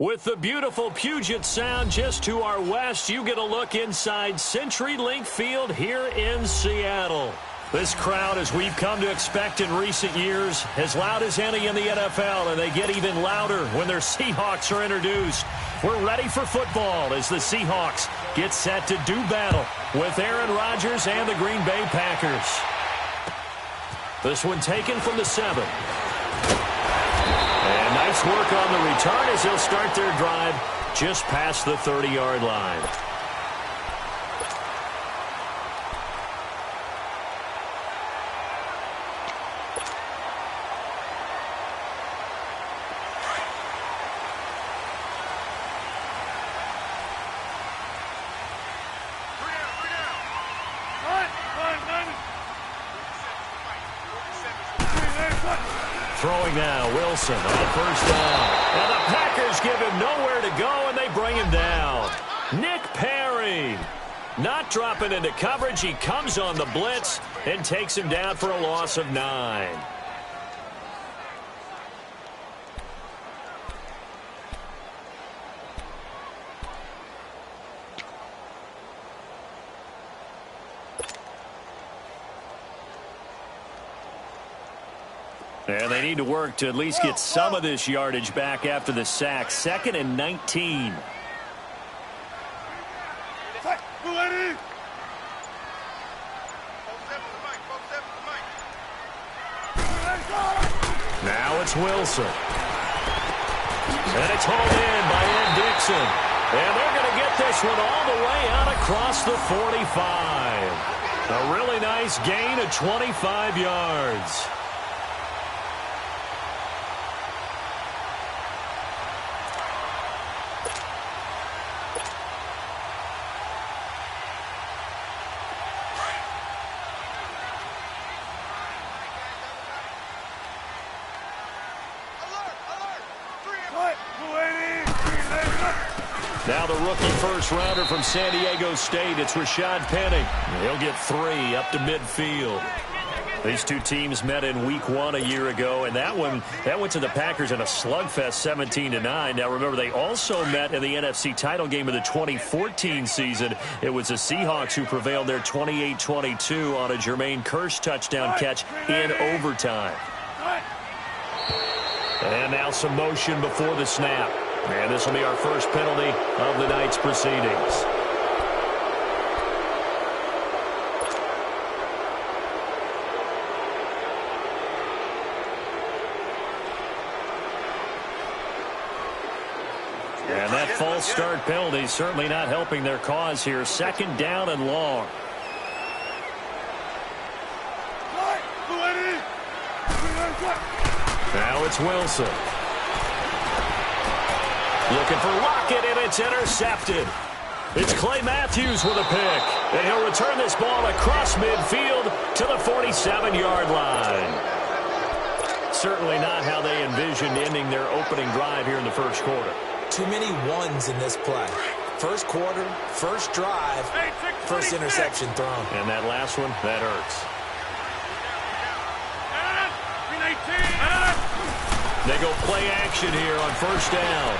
With the beautiful Puget Sound just to our west, you get a look inside CenturyLink Field here in Seattle. This crowd, as we've come to expect in recent years, as loud as any in the NFL, and they get even louder when their Seahawks are introduced. We're ready for football as the Seahawks get set to do battle with Aaron Rodgers and the Green Bay Packers. This one taken from the 7. And nice work on the return as they'll start their drive just past the 30-yard line. Throwing now, Wilson on first down. And the Packers give him nowhere to go, and they bring him down. Nick Perry not dropping into coverage. He comes on the blitz and takes him down for a loss of 9. And they need to work to at least get some of this yardage back after the sack. 2nd and 19. Now it's Wilson. And it's hauled in by Ed Dixon. And they're going to get this one all the way out across the 45. A really nice gain of 25 yards. Now the rookie first-rounder from San Diego State, it's Rashad Penny. He'll get 3 up to midfield. These two teams met in Week 1 a year ago, and that went to the Packers in a slugfest 17-9. Now remember, they also met in the NFC title game of the 2014 season. It was the Seahawks who prevailed there 28-22 on a Jermaine Kearse touchdown catch in overtime. And now some motion before the snap. And this will be our first penalty of the night's proceedings. And that false start penalty certainly not helping their cause here. 2nd down and long. Now it's Wilson. Looking for Lockett, and it's intercepted. It's Clay Matthews with a pick. And he'll return this ball across midfield to the 47-yard line. Certainly not how they envisioned ending their opening drive here in the first quarter. Too many ones in this play. First quarter, first drive, first interception thrown. And that last one, that hurts. They go play action here on first down.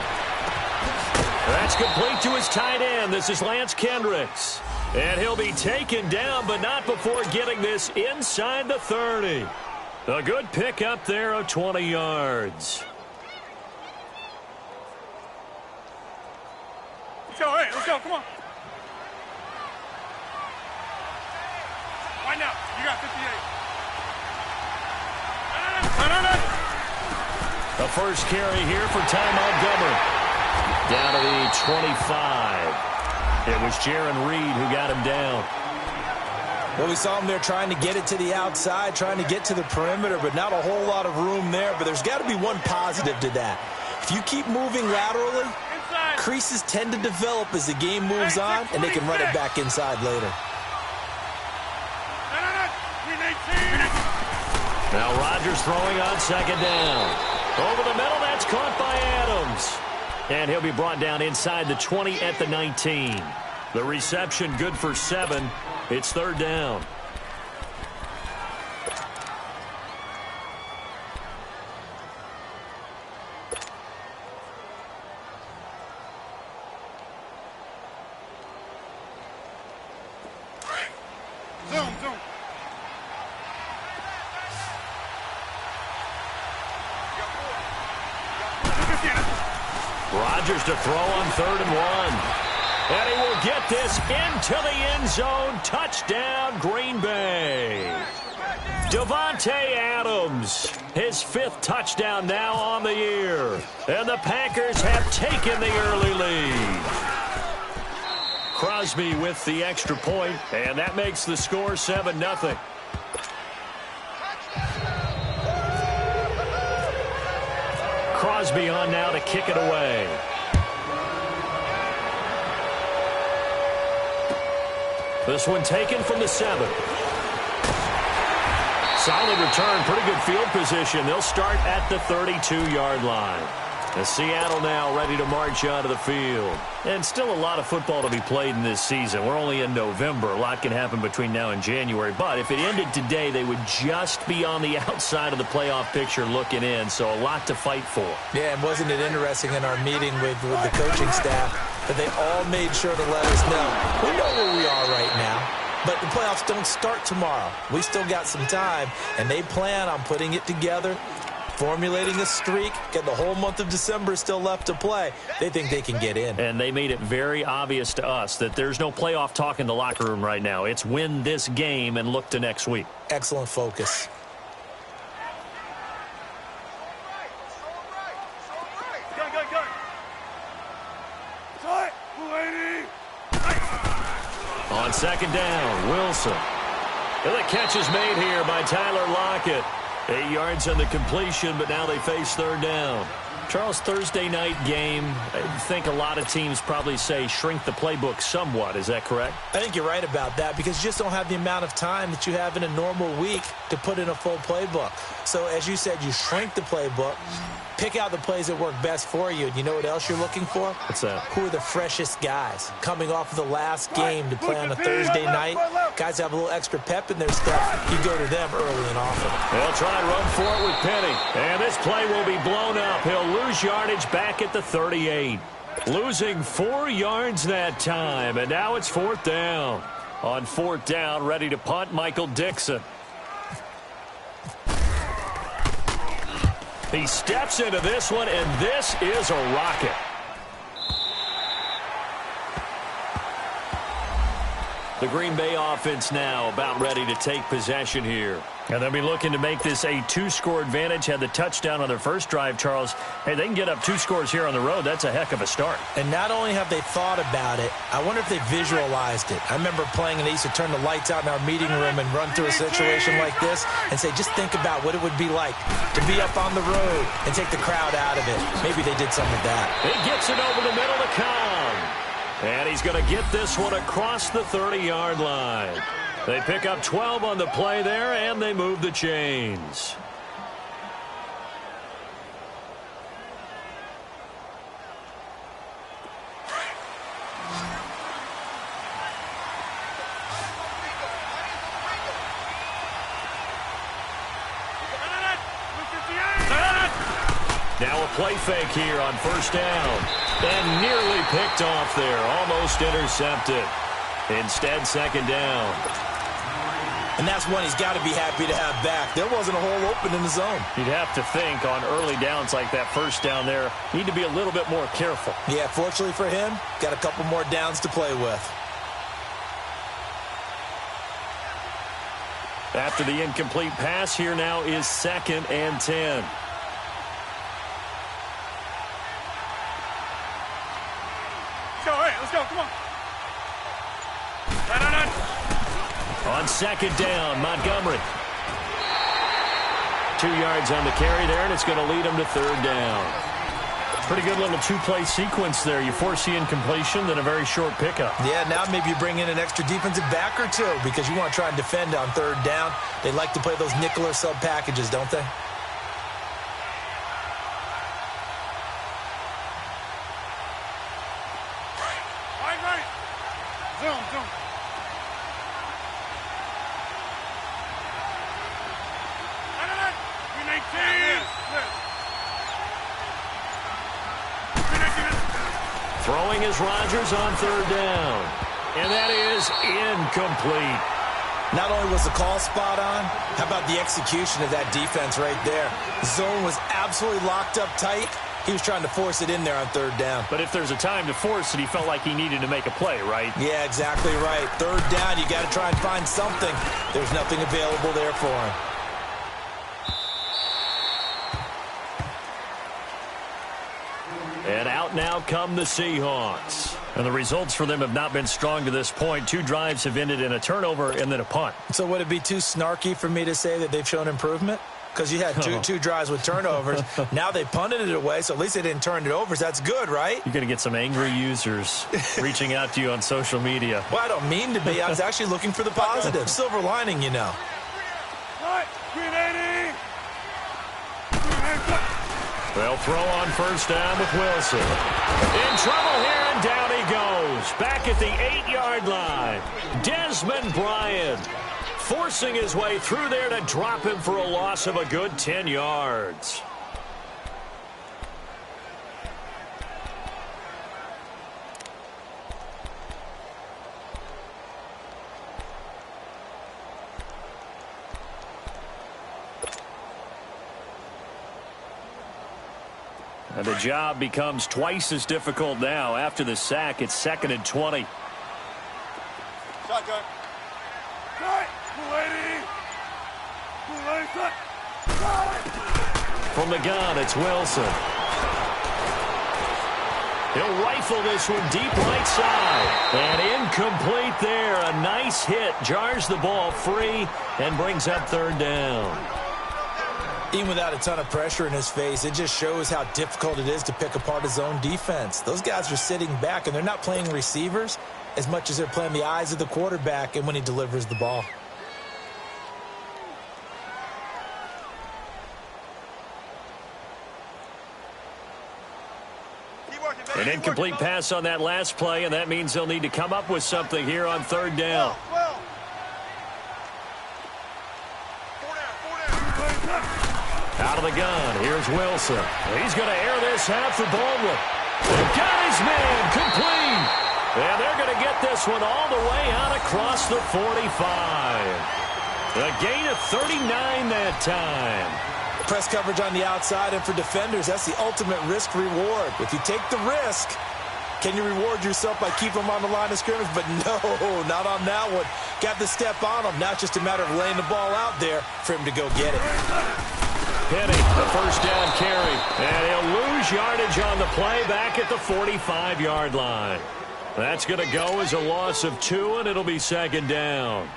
That's complete to his tight end. This is Lance Kendricks. And he'll be taken down, but not before getting this inside the 30. A good pick up there of 20 yards. Let's go, hey, let's go, come on. Wind up, you got 58. The first carry here for Ty Montgomery. Down to the 25. It was Jaron Reed who got him down. Well, we saw him there trying to get it to the outside, trying to get to the perimeter, but not a whole lot of room there. But there's got to be one positive to that. If you keep moving laterally, creases tend to develop as the game moves on, and they can run it back inside later. Now Rodgers throwing on 2nd down. Over the middle, that's caught by Adams. And he'll be brought down inside the 20 at the 19. The reception good for 7. It's 3rd down. Rodgers to throw on 3rd and 1. And he will get this into the end zone. Touchdown, Green Bay. Davante Adams, his 5th touchdown now on the year. And the Packers have taken the early lead. Crosby with the extra point, and that makes the score 7-0. Crosby on now to kick it away. This one taken from the 7. Solid return, pretty good field position. They'll start at the 32-yard line. And Seattle now ready to march onto the field. And still a lot of football to be played in this season. We're only in November. A lot can happen between now and January. But if it ended today, they would just be on the outside of the playoff picture looking in. So a lot to fight for. Yeah, and wasn't it interesting in our meeting with the coaching staff that they all made sure to let us know. We know where we are right now. But the playoffs don't start tomorrow. We still got some time, and they plan on putting it together, formulating a streak, get the whole month of December still left to play. They think they can get in. And they made it very obvious to us that there's no playoff talk in the locker room right now. It's win this game and look to next week. Excellent focus. On 2nd down, Wilson. And the catch is made here by Tyler Lockett. 8 yards on the completion, but now they face 3rd down. Charles, Thursday night game, I think a lot of teams probably say shrink the playbook somewhat. Is that correct? I think you're right about that because you just don't have the amount of time that you have in a normal week to put in a full playbook. So as you said, you shrink the playbook, pick out the plays that work best for you. And you know what else you're looking for? What's that? Who are the freshest guys coming off of the last game to play on a Thursday night? Guys have a little extra pep in their step. You go to them early and often. They'll try and run for it with Penny. And this play will be blown up. He'll lose yardage back at the 38. Losing 4 yards that time. And now it's 4th down. On 4th down, ready to punt, Michael Dixon. He steps into this one, and this is a rocket. The Green Bay offense now about ready to take possession here. And they'll be looking to make this a 2-score advantage. Had the touchdown on their first drive, Charles. Hey, they can get up 2 scores here on the road. That's a heck of a start. And not only have they thought about it, I wonder if they visualized it. I remember playing and they used to turn the lights out in our meeting room and run through a situation like this and say, just think about what it would be like to be up on the road and take the crowd out of it. Maybe they did some of that. He gets it over the middle to Cobb. And he's going to get this one across the 30-yard line. They pick up 12 on the play there, and they move the chains. Now a play fake here on 1st down. And nearly picked off there. Almost intercepted. Instead, 2nd down. And that's one he's got to be happy to have back. There wasn't a hole open in the zone. You'd have to think on early downs like that 1st down there, need to be a little bit more careful. Yeah, fortunately for him, got a couple more downs to play with. After the incomplete pass, here now is 2nd and 10. Let's go, come on. On 2nd down, Montgomery. 2 yards on the carry there, and it's going to lead him to 3rd down. Pretty good little 2-play sequence there. You force the incompletion, then a very short pickup. Yeah, now maybe you bring in an extra defensive back or two because you want to try and defend on 3rd down. They like to play those nickel or sub packages, don't they? Zoom. Throwing is Rodgers on 3rd down. And that is incomplete. Not only was the call spot on, how about the execution of that defense right there? The zone was absolutely locked up tight, He was trying to force it in there on third down. But if there's a time to force it, he felt like he needed to make a play, right? Yeah, exactly right. Third down, you got to try and find something. There's nothing available there for him. And out now come the Seahawks. And the results for them have not been strong to this point. 2 drives have ended in a turnover and then a punt. So would it be too snarky for me to say that they've shown improvement? Because you had two drives with turnovers. Now they punted it away, so at least they didn't turn it over. So that's good, right? You're going to get some angry users reaching out to you on social media. Well, I don't mean to be. I was actually looking for the positive. Silver lining, you know. They'll throw on first down with Wilson. In trouble here, and down he goes. Back at the 8-yard line. Desmond Bryant forcing his way through there to drop him for a loss of a good 10 yards. And the job becomes twice as difficult now. After the sack, it's 2nd and 20. Shotgun. From the gun, it's Wilson. He'll rifle this one deep right side. And incomplete there. A nice hit. Jars the ball free and brings up third down. Even without a ton of pressure in his face, it just shows how difficult it is to pick apart his own defense. Those guys are sitting back, and they're not playing receivers as much as they're playing the eyes of the quarterback and when he delivers the ball. An incomplete pass on that last play, and that means they'll need to come up with something here on third down. Out of the gun, here's Wilson. He's going to air this out for Baldwin. Got his man, complete. And they're going to get this one all the way out across the 45. A gain of 39 that time. Press coverage on the outside, and for defenders, that's the ultimate risk-reward. If you take the risk, can you reward yourself by keeping them on the line of scrimmage? But no, not on that one. Got the step on him. Now it's just a matter of laying the ball out there for him to go get it. Penny, the first down carry. And he'll lose yardage on the play back at the 45-yard line. That's going to go as a loss of 2, and it'll be 2nd down.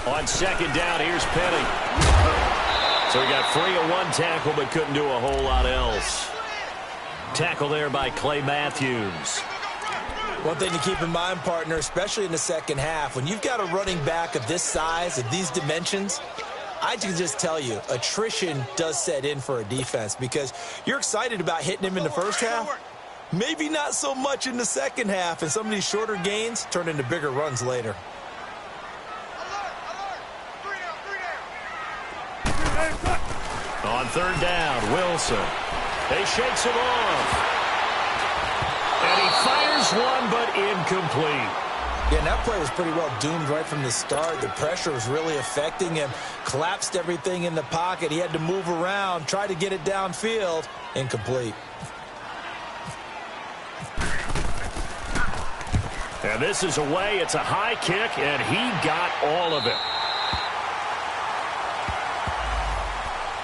On 2nd down, here's Penny. So he got free of 1 tackle, but couldn't do a whole lot else. Tackle there by Clay Matthews. One thing to keep in mind, partner, especially in the second half, when you've got a running back of this size, of these dimensions, I can just tell you, attrition does set in for a defense because you're excited about hitting him in the first half. Maybe not so much in the second half, and some of these shorter gains turn into bigger runs later. On third down, Wilson. He shakes him off. And he fires one, but incomplete. Yeah, and that play was pretty well doomed right from the start. The pressure was really affecting him. Collapsed everything in the pocket. He had to move around, try to get it downfield. Incomplete. And this is away. It's a high kick, and he got all of it.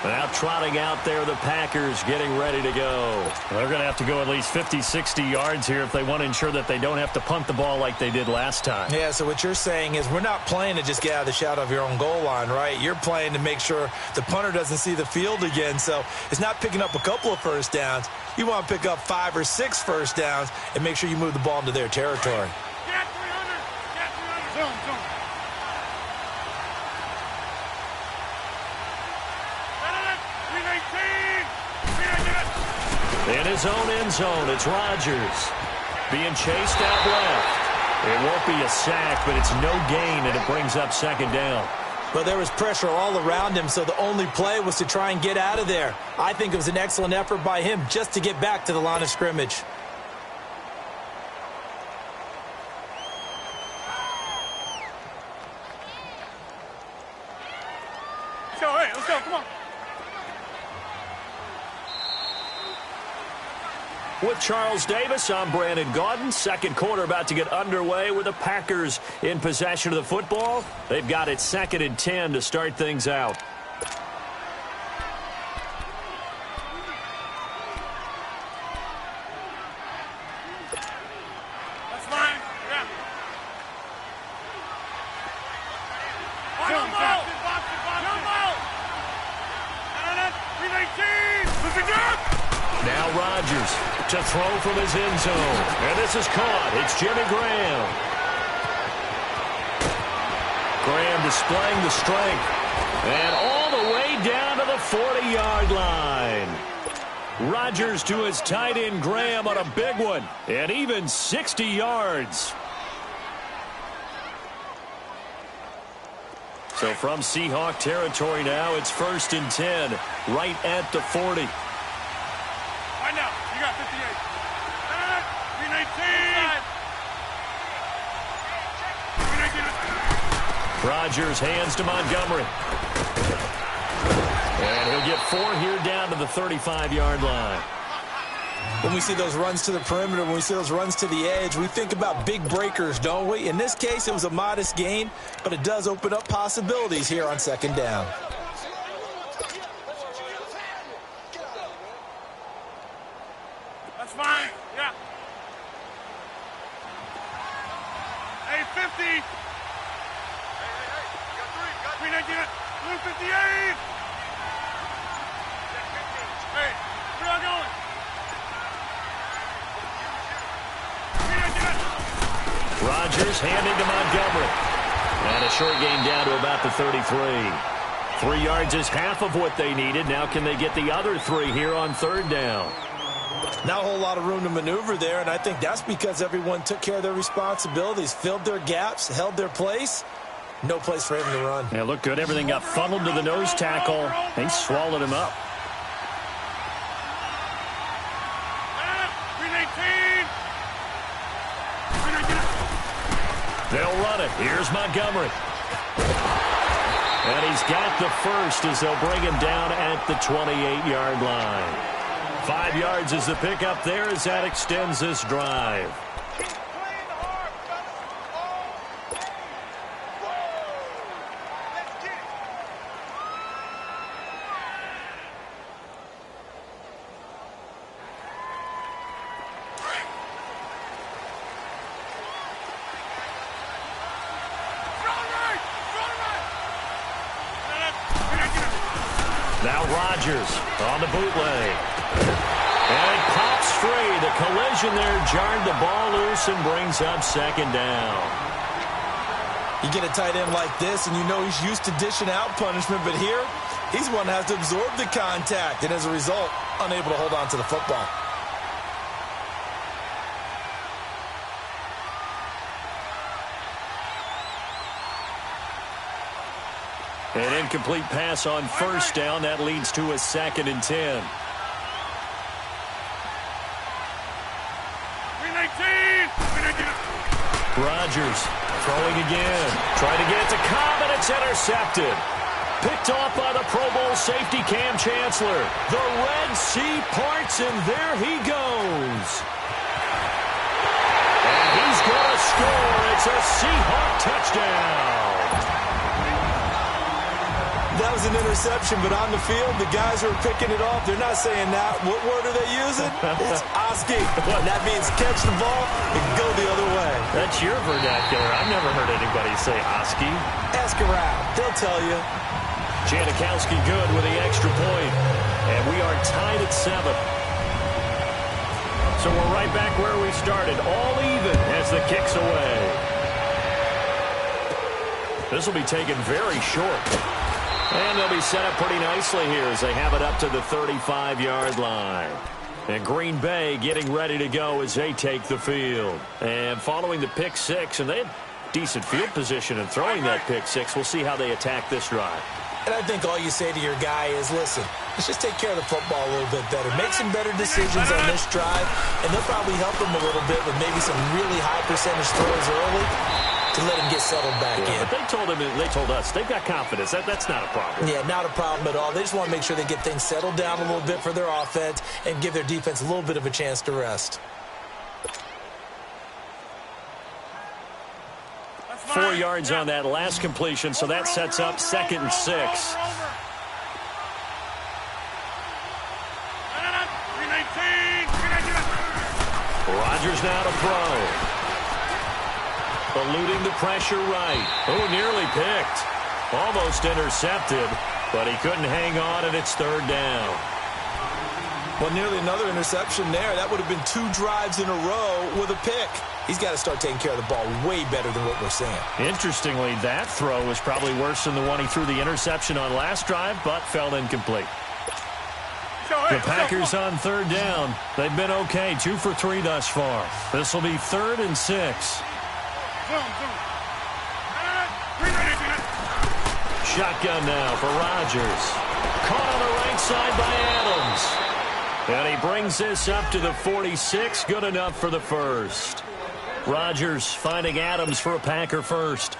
Now trotting out there, the Packers getting ready to go. They're going to have to go at least 50, 60 yards here if they want to ensure that they don't have to punt the ball like they did last time. Yeah, so what you're saying is we're not playing to just get out of the shadow of your own goal line, right? You're playing to make sure the punter doesn't see the field again. So it's not picking up a couple of first downs. You want to pick up 5 or 6 first downs and make sure you move the ball into their territory. Get 300. Get 300. Zone. In his own end zone, it's Rodgers being chased out left. It won't be a sack, but it's no gain, and it brings up 2nd down. But there was pressure all around him, so the only play was to try and get out of there. I think it was an excellent effort by him just to get back to the line of scrimmage. Let's go, hey, let's go, come on. With Charles Davis, I'm Brandon Gaudin. Second quarter about to get underway with the Packers in possession of the football. They've got it 2nd and 10 to start things out. That's fine, yeah. Jump out! Jump out! 319! Listen up! Now Rodgers to throw from his end zone. And this is caught. It's Jimmy Graham. Graham displaying the strength. And all the way down to the 40-yard line. Rodgers to his tight end Graham on a big one. And even 60 yards. So from Seahawk territory now, it's 1st and 10. Right at the 40. Right now, you got 58. 319. Rodgers hands to Montgomery. And he'll get 4 here down to the 35-yard line. When we see those runs to the perimeter, when we see those runs to the edge, we think about big breakers, don't we? In this case, it was a modest gain, but it does open up possibilities here on 2nd down. That's fine, yeah. 850. Hey, got 3. 358. Hey, where y'all going? 319. Rodgers handing to Montgomery. And a short gain down to about the 33. 3 yards is half of what they needed. Now can they get the other 3 here on 3rd down? Not a whole lot of room to maneuver there, and I think that's because everyone took care of their responsibilities, filled their gaps, held their place. No place for him to run. Yeah, looked good. Everything got funneled to the nose tackle. They swallowed him up. 319. They'll run it. Here's Montgomery. And he's got the first as they'll bring him down at the 28-yard line. 5 yards is the pickup there as that extends this drive. Now Rodgers on the bootleg. And it pops free. The collision there jarred the ball loose and brings up 2nd down. You get a tight end like this, and you know he's used to dishing out punishment, but here, he's one that has to absorb the contact, and as a result, unable to hold on to the football. An incomplete pass on 1st down. That leads to a 2nd and 10. 319. Rodgers throwing again. Trying to get it to Cobb, and it's intercepted. Picked off by the Pro Bowl safety Cam Chancellor. The Red Sea parts, and there he goes. And he's going to score. It's a Seahawk touchdown. That was an interception, but on the field, the guys who are picking it off, they're not saying that. What word are they using? It's Oski. That means catch the ball and go the other way. That's your vernacular. I've never heard anybody say Oski. Ask around. They'll tell you. Janikowski good with the extra point. And we are tied at 7. So we're right back where we started. All even as the kick's away. This will be taken very short. And they'll be set up pretty nicely here as they have it up to the 35-yard line. And Green Bay getting ready to go as they take the field. And following the pick 6, and they decent field position and throwing that pick six. We'll see how they attack this drive. And I think all you say to your guy is, listen, let's just take care of the football a little bit better. Make some better decisions on this drive, and they'll probably help him a little bit with maybe some really high percentage throws early to let him get settled back in. But they told us they've got confidence. That's not a problem. Yeah, not a problem at all. They just want to make sure they get things settled down a little bit for their offense and give their defense a little bit of a chance to rest. 4 yards on that last completion, so that sets up 2nd and 6. Rodgers now to throw. Eluding the pressure right. Oh, nearly picked. Almost intercepted, but he couldn't hang on, and it's 3rd down. Well, nearly another interception there. That would have been 2 drives in a row with a pick. He's got to start taking care of the ball way better than what we're seeing. Interestingly, that throw was probably worse than the one he threw the interception on last drive, but fell incomplete. The Packers on 3rd down. They've been okay, 2 for 3 thus far. This will be 3rd and 6. Shotgun now for Rodgers. Caught on the right side by Adams. And he brings this up to the 46. Good enough for the first. Rodgers finding Adams for a Packer first.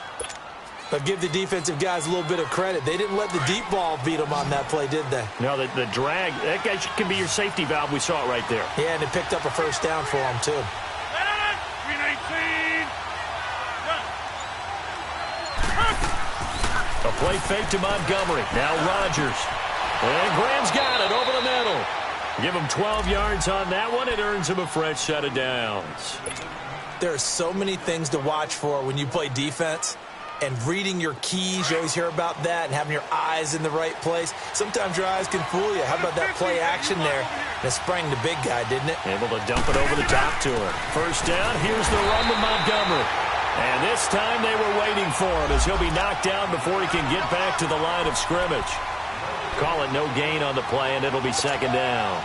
But give the defensive guys a little bit of credit. They didn't let the deep ball beat them on that play, did they? No, the drag, that guy can be your safety valve. We saw it right there. Yeah, and it picked up a first down for them, too. A play fake to Montgomery. Now Rodgers. And Graham's got it over the middle. Give him 12 yards on that one. It earns him a fresh set of downs. There are so many things to watch for when you play defense. And reading your keys, you always hear about that, and having your eyes in the right place. Sometimes your eyes can fool you. How about that play action there? And it sprang the big guy, didn't it? Able to dump it over the top to him. First down, here's the run to Montgomery. And this time they were waiting for him as he'll be knocked down before he can get back to the line of scrimmage. Call it no gain on the play, and it'll be 2nd down.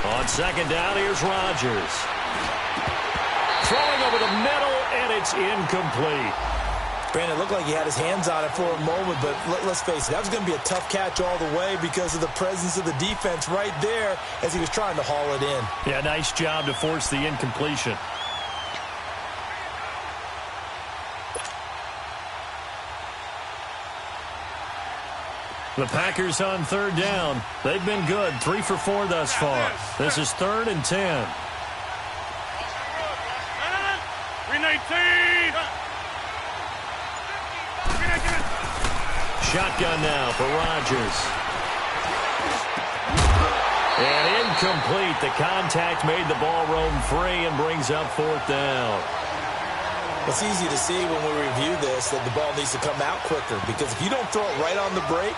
On 2nd down, here's Rodgers. Throwing over the middle, and it's incomplete. Brandon, it looked like he had his hands on it for a moment, but let's face it, that was going to be a tough catch all the way because of the presence of the defense right there as he was trying to haul it in. Yeah, nice job to force the incompletion. The Packers on 3rd down. They've been good, 3 for 4 thus far. This is 3rd and 10. Shotgun now for Rodgers. And incomplete. The contact made the ball roam free and brings up 4th down. It's easy to see when we review this that the ball needs to come out quicker because if you don't throw it right on the break,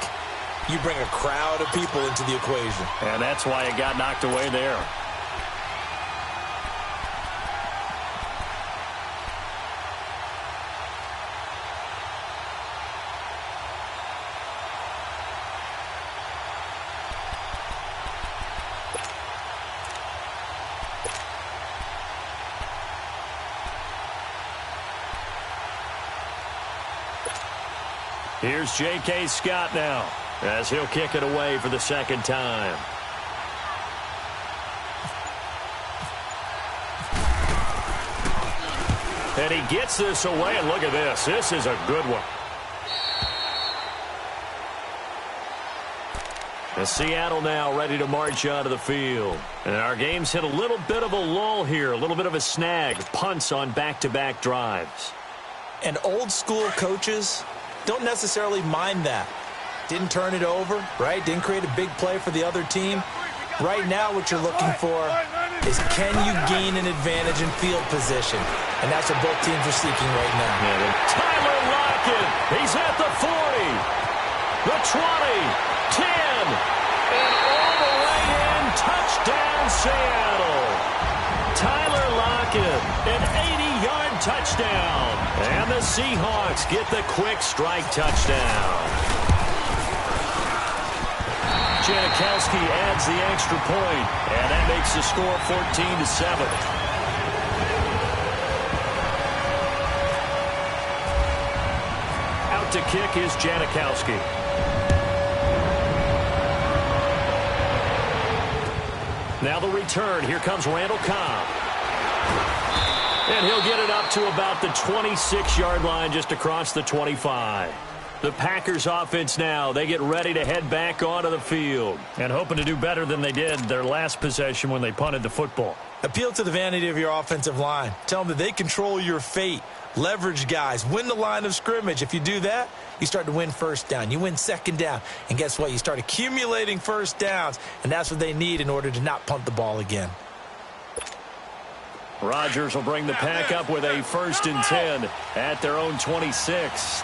you bring a crowd of people into the equation. And that's why it got knocked away there. Here's J.K. Scott now as he'll kick it away for the 2nd time. And he gets this away, and look at this. This is a good one. And Seattle now ready to march onto the field. And our game's hit a little bit of a lull here, a little bit of a snag. Punts on back-to-back drives. And old-school coaches don't necessarily mind that. Didn't turn it over, right? Didn't create a big play for the other team. Right now what you're looking for is can you gain an advantage in field position? And that's what both teams are seeking right now. Tyler Lockett, he's at the 40, the 20, 10, and all the way in, touchdown. Seahawks get the quick strike touchdown. Janikowski adds the extra point, and that makes the score 14-7. Out to kick is Janikowski. Now the return. Here comes Randall Cobb. And he'll get it up to about the 26-yard line, just across the 25. The Packers offense now, they get ready to head back onto the field. And hoping to do better than they did their last possession when they punted the football. Appeal to the vanity of your offensive line. Tell them that they control your fate. Leverage guys. Win the line of scrimmage. If you do that, you start to win first down. You win second down. And guess what? You start accumulating first downs. And that's what they need in order to not punt the ball again. Rodgers will bring the pack up with a 1st and 10 at their own 26.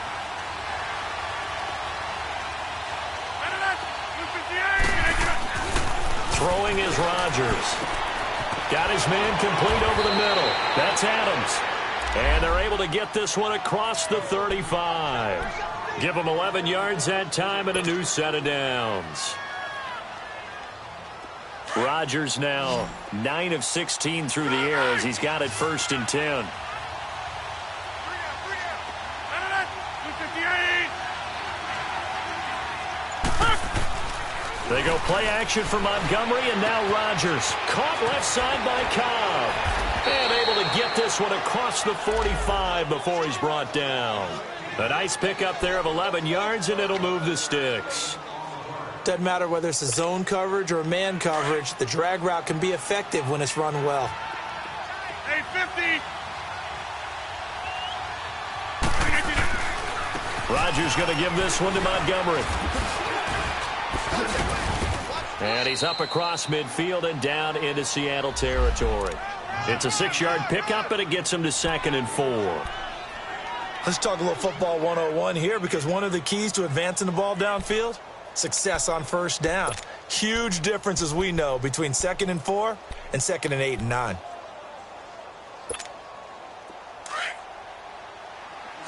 Throwing is Rodgers. Got his man complete over the middle. That's Adams. And they're able to get this one across the 35. Give them 11 yards that time and a new set of downs. Rodgers now 9 of 16 through the air as he's got it 1st and 10. They go play action for Montgomery, and now Rodgers. Caught left side by Cobb. And able to get this one across the 45 before he's brought down. A nice pickup there of 11 yards, and it'll move the sticks. Doesn't matter whether it's a zone coverage or man coverage, the drag route can be effective when it's run well. Hey, 50. Rodgers going to give this one to Montgomery. And he's up across midfield and down into Seattle territory. It's a 6-yard pickup, but it gets him to 2nd and 4. Let's talk a little football 101 here, because one of the keys to advancing the ball downfield, success on first down. Huge difference, as we know, between 2nd and 4 and 2nd and 8 and 9.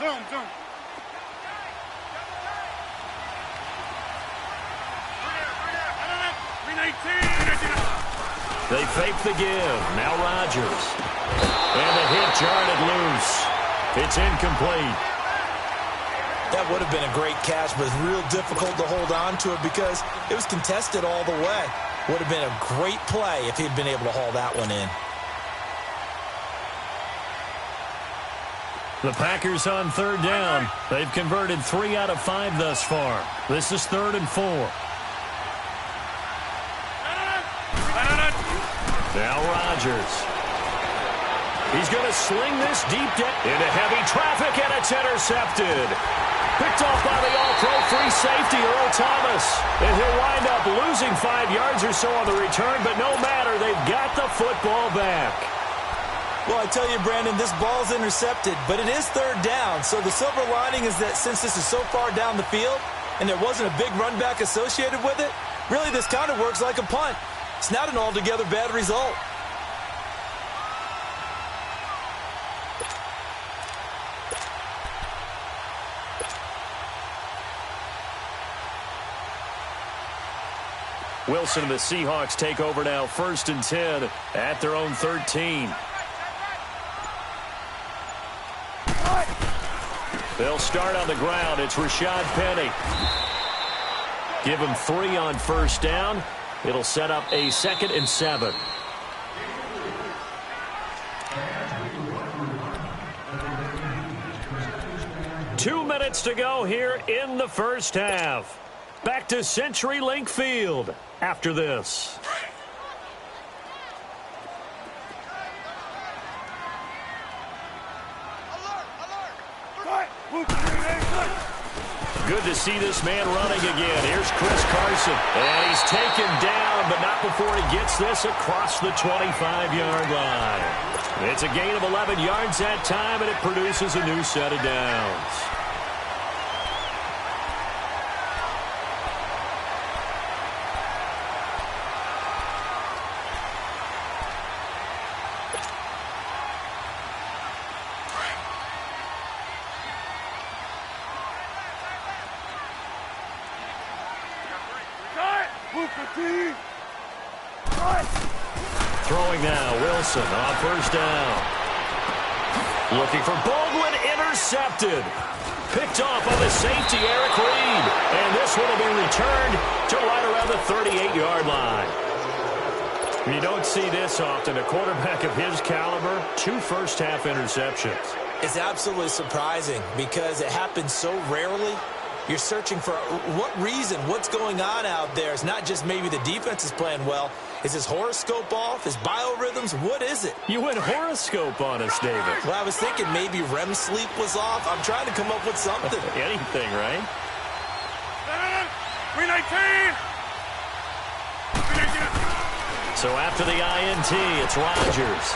Zone. They fake the give. Now Rodgers. And the hit jarred it loose. It's incomplete. That would have been a great catch, but it's real difficult to hold on to it because it was contested all the way. Would have been a great play if he'd been able to haul that one in. The Packers on 3rd down. They've converted 3 out of 5 thus far. This is 3rd and 4. Now Rodgers. He's going to sling this deep into heavy traffic, and it's intercepted. Picked off by the all-pro free safety, Earl Thomas. And he'll wind up losing 5 yards or so on the return, but no matter, they've got the football back. Well, I tell you, Brandon, this ball's intercepted, but it is 3rd down. So the silver lining is that since this is so far down the field and there wasn't a big run back associated with it, really this kind of works like a punt. It's not an altogether bad result. Wilson and the Seahawks take over now, 1st and 10 at their own 13. They'll start on the ground. It's Rashad Penny. Give him 3 on 1st down. It'll set up a 2nd and 7. Two minutes to go here in the first half. Back to CenturyLink Field after this. Good to see this man running again. Here's Chris Carson. And he's taken down, but not before he gets this across the 25-yard line. It's a gain of 11 yards that time, and it produces a new set of downs. 15. Throwing now, Wilson on first down. Looking for Baldwin, intercepted. Picked off on the safety, Eric Reed. And this one will be returned to right around the 38-yard line. You don't see this often. A quarterback of his caliber, 2 first-half interceptions. It's absolutely surprising because it happens so rarely. You're searching for what reason, what's going on out there. It's not just maybe the defense is playing well. Is his horoscope off? His biorhythms? What is it? You went horoscope on us, David. Well, I was thinking maybe REM sleep was off. I'm trying to come up with something. Anything, right? 319. So after the INT, it's Rodgers.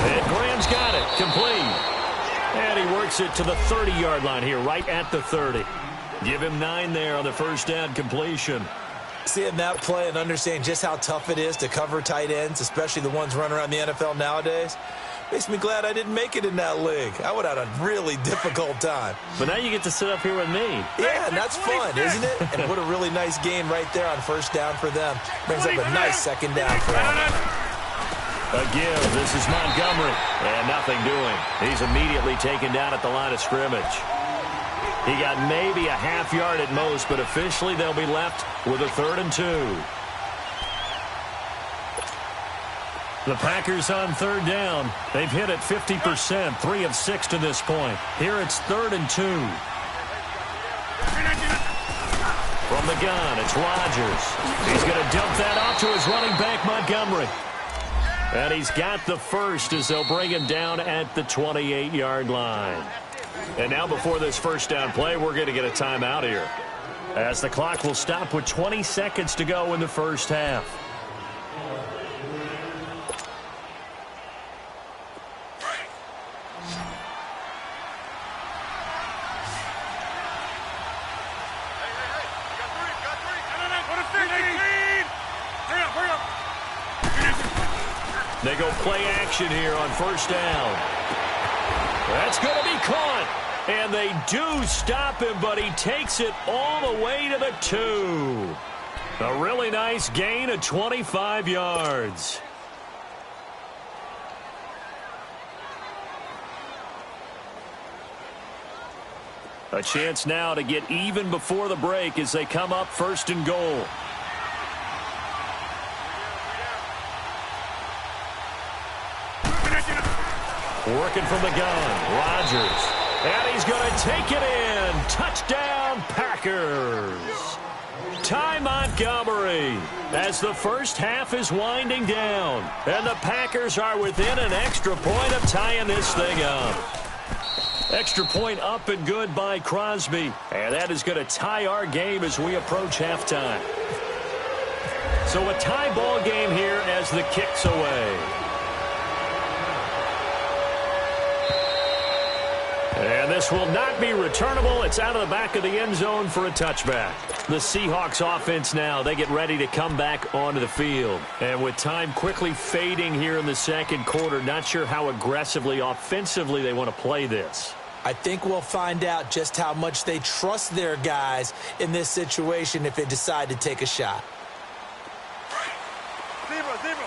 And Graham's got it, complete. And he works it to the 30-yard line here, right at the 30. Give him 9 there on the first down completion. Seeing that play and understanding just how tough it is to cover tight ends, especially the ones running around the NFL nowadays, makes me glad I didn't make it in that league. I would have had a really difficult time. But now you get to sit up here with me. Yeah, and that's fun, isn't it? And what a really nice gain right there on first down for them. Brings up a nice second down for them. A give. This is Montgomery. And nothing doing. He's immediately taken down at the line of scrimmage. He got maybe a half yard at most, but officially they'll be left with a 3rd and 2. The Packers on 3rd down. They've hit it 50%, 3 of 6 to this point. Here it's 3rd and 2. From the gun, it's Rodgers. He's going to dump that off to his running back, Montgomery. And he's got the first as they'll bring him down at the 28-yard line. And now before this first down play, we're going to get a timeout here, as the clock will stop with 20 seconds to go in the first half. They go play action here on first down. That's going to be caught. And they do stop him, but he takes it all the way to the 2. A really nice gain of 25 yards. A chance now to get even before the break as they come up 1st and goal. Working from the gun, Rodgers. And he's going to take it in. Touchdown, Packers. Ty Montgomery as the first half is winding down. And the Packers are within an extra point of tying this thing up. Extra point up and good by Crosby. And that is going to tie our game as we approach halftime. So a tie ball game here as the kick's away. And this will not be returnable. It's out of the back of the end zone for a touchback. The Seahawks offense now, they get ready to come back onto the field. And with time quickly fading here in the second quarter, not sure how aggressively, offensively they want to play this. I think we'll find out just how much they trust their guys in this situation if they decide to take a shot. Zebra.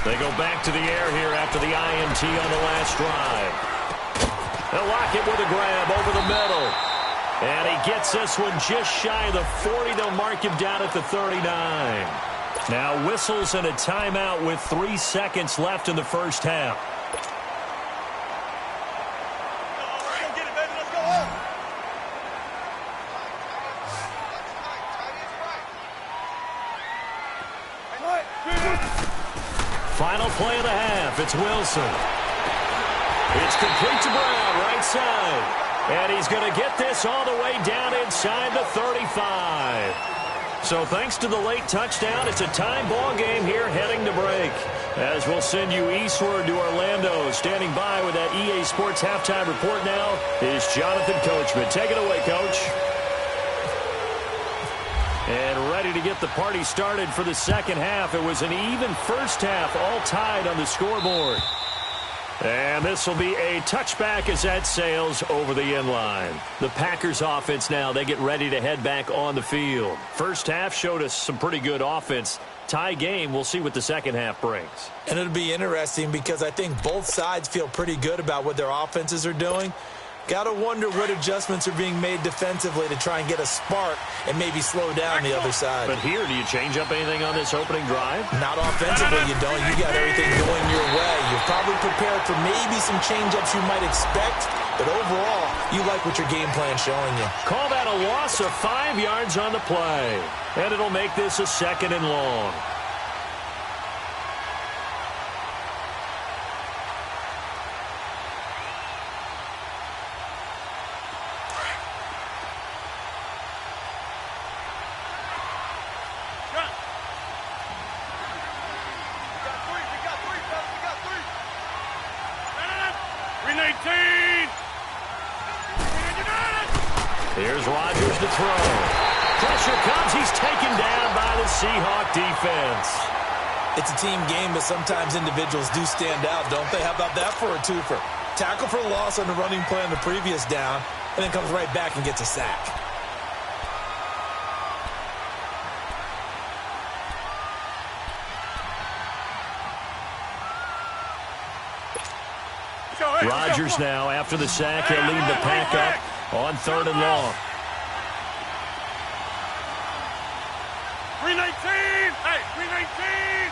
They go back to the air here after the INT on the last drive. They'll lock it with a grab over the middle. And he gets this one just shy of the 40. They'll mark him down at the 39. Now whistles and a timeout with 3 seconds left in the first half. Final play of the half. It's Wilson. It's complete to Brown, right side. And he's going to get this all the way down inside the 35. So thanks to the late touchdown, it's a tie ball game here heading to break. As we'll send you eastward to Orlando. Standing by with that EA Sports halftime report now is Jonathan Coachman. Take it away, Coach. And ready to get the party started for the second half. It was an even first half, all tied on the scoreboard. And this will be a touchback as that sails over the end line. The Packers offense now, they get ready to head back on the field. First half showed us some pretty good offense. Tie game, we'll see what the second half brings. And it'll be interesting because I think both sides feel pretty good about what their offenses are doing. Got to wonder what adjustments are being made defensively to try and get a spark and maybe slow down the other side. But here, do you change up anything on this opening drive? Not offensively, you don't. You got everything going your way. You're probably prepared for maybe some change-ups you might expect, but overall, you like what your game plan's showing you. Call that a loss of 5 yards on the play. And it'll make this a 2nd and long. Here's Rodgers to throw. Pressure comes. He's taken down by the Seahawk defense. It's a team game, but sometimes individuals do stand out, don't they? How about that for a twofer? Tackle for loss on the running play on the previous down, and then comes right back and gets a sack. Rodgers now, after the sack, he'll lead the pack up on 3rd and long. 319! Hey, 319!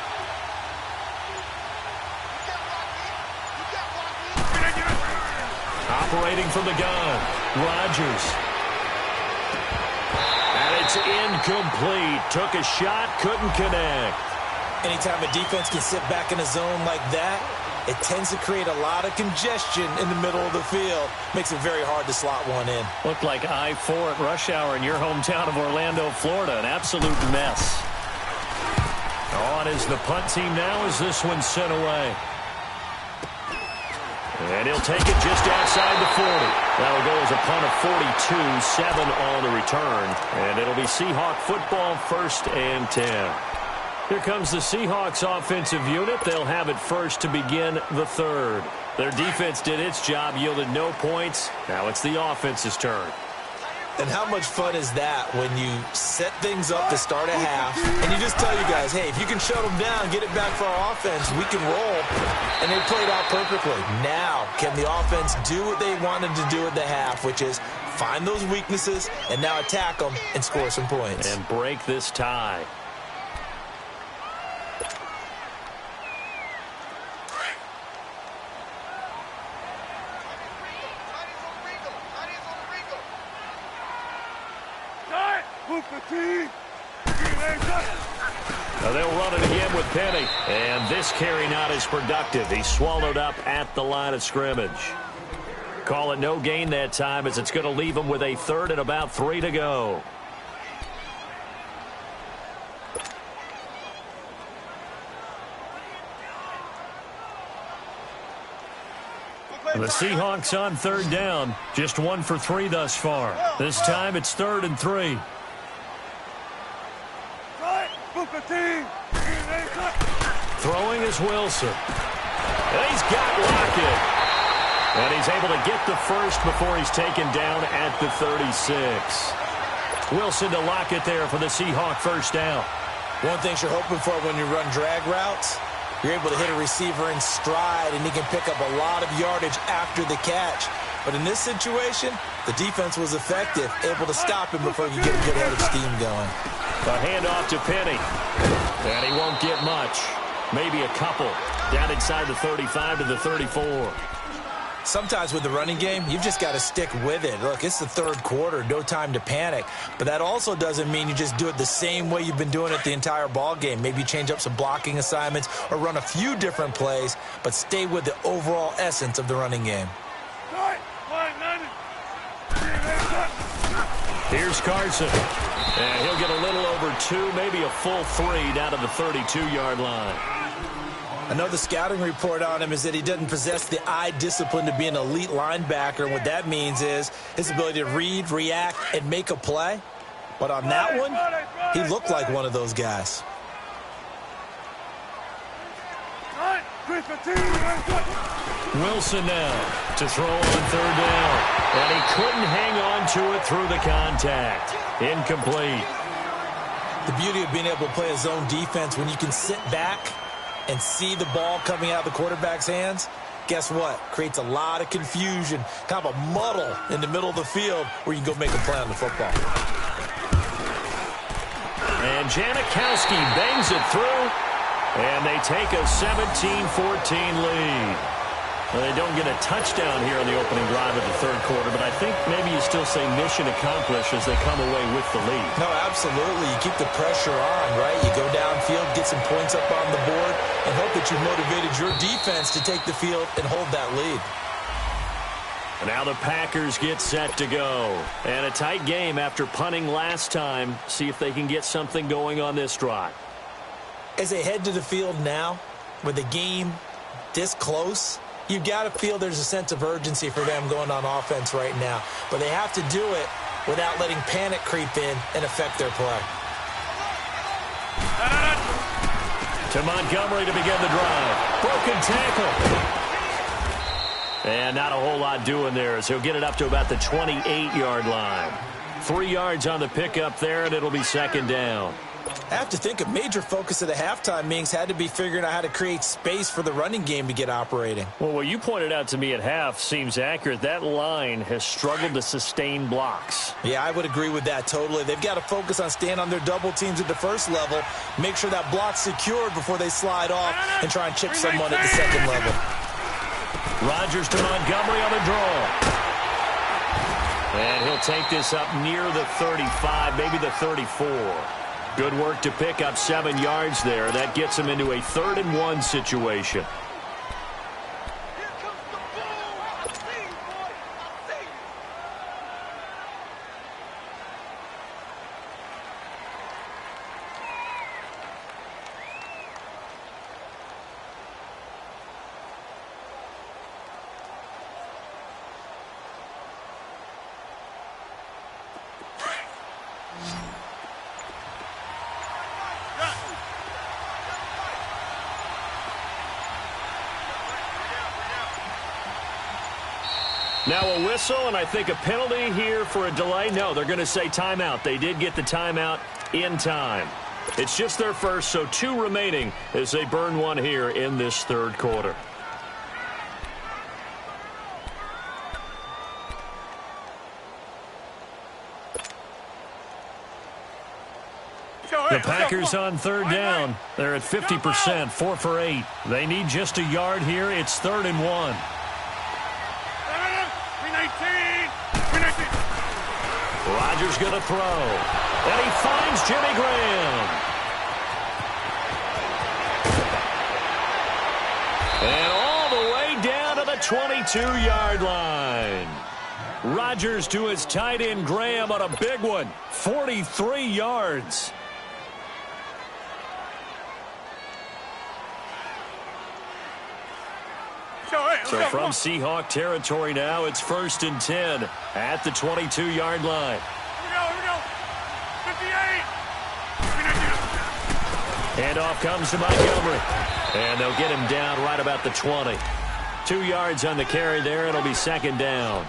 Operating from the gun, Rodgers. And it's incomplete. Took a shot, couldn't connect. Anytime a defense can sit back in a zone like that, it tends to create a lot of congestion in the middle of the field. Makes it very hard to slot one in. Looked like I-4 at rush hour in your hometown of Orlando, Florida. An absolute mess. On is the punt team now as this one's sent away. And he'll take it just outside the 40. That'll go as a punt of 42, 7 on the return. And it'll be Seahawk football, 1st and 10. Here comes the Seahawks offensive unit. They'll have it first to begin the 3rd. Their defense did its job, yielded no points. Now it's the offense's turn. And how much fun is that when you set things up to start a half, and you just tell you guys, hey, if you can shut them down, get it back for our offense, we can roll. And they played out perfectly. Now, can the offense do what they wanted to do at the half, which is find those weaknesses and now attack them and score some points. And break this tie. Now they'll run it again with Penny. And this carry not as productive. He's swallowed up at the line of scrimmage. Call it no gain that time as it's going to leave him with a 3rd and about 3 to go. And the Seahawks on 3rd down. Just 1 for 3 thus far. This time it's 3rd and 3. Throwing is Wilson. And he's got Lockett. And he's able to get the first before he's taken down at the 36. Wilson to Lockett there for the Seahawk 1st down. One thing you're hoping for when you run drag routes, you're able to hit a receiver in stride, and he can pick up a lot of yardage after the catch. But in this situation, the defense was effective, able to stop him before you get a good head of steam going. A handoff to Penny. And he won't get much. Maybe a couple. Down inside the 35 to the 34. Sometimes with the running game, you've just got to stick with it. Look, it's the 3rd quarter, no time to panic. But that also doesn't mean you just do it the same way you've been doing it the entire ball game. Maybe change up some blocking assignments or run a few different plays, but stay with the overall essence of the running game. Here's Carson. And he'll get a little over 2, maybe a full 3 down to the 32-yard line. Another scouting report on him is that he doesn't possess the eye discipline to be an elite linebacker. And what that means is his ability to read, react, and make a play. But on that one, he looked like one of those guys. Wilson now to throw on third down. And he couldn't hang on to it through the contact. Incomplete. The beauty of being able to play a zone defense when you can sit back and see the ball coming out of the quarterback's hands, guess what? Creates a lot of confusion, kind of a muddle in the middle of the field where you can go make a play on the football. And Janikowski bangs it through, and they take a 17-14 lead. Well, they don't get a touchdown here on the opening drive of the third quarter, but I think maybe you still say mission accomplished as they come away with the lead. No, absolutely. You keep the pressure on, right? You go downfield, get some points up on the board, and hope that you've motivated your defense to take the field and hold that lead. And now the Packers get set to go. And a tight game after punting last time. See if they can get something going on this drive. As they head to the field now, with the game this close, you've got to feel there's a sense of urgency for them going on offense right now. But they have to do it without letting panic creep in and affect their play. To Montgomery to begin the drive. Broken tackle. And not a whole lot doing there as he'll get it up to about the 28-yard line. 3 yards on the pickup there, and it'll be second down. I have to think a major focus of the halftime meetings had to be figuring out how to create space for the running game to get operating. Well, what you pointed out to me at half seems accurate. That line has struggled to sustain blocks. Yeah, I would agree with that totally. They've got to focus on staying on their double teams at the first level, make sure that block's secured before they slide off and try and chip someone at the second level. Rodgers to Montgomery on the draw. And he'll take this up near the 35, maybe the 34. Good work to pick up 7 yards there. That gets him into a 3rd-and-1 situation. Now a whistle, and I think a penalty here for a delay. No, they're going to say timeout. They did get the timeout in time. It's just their first, so 2 remaining as they burn one here in this third quarter. The Packers on third down. They're at 50%, 4 for 8. They need just a yard here. It's 3rd-and-1. Rodgers going to throw. And he finds Jimmy Graham. And all the way down to the 22-yard line. Rodgers to his tight end Graham on a big one. 43 yards. So from Seahawk territory now, it's 1st and 10 at the 22-yard line. Here we go. 58. Handoff comes to Montgomery. And they'll get him down right about the 20. 2 yards on the carry there. It'll be second down.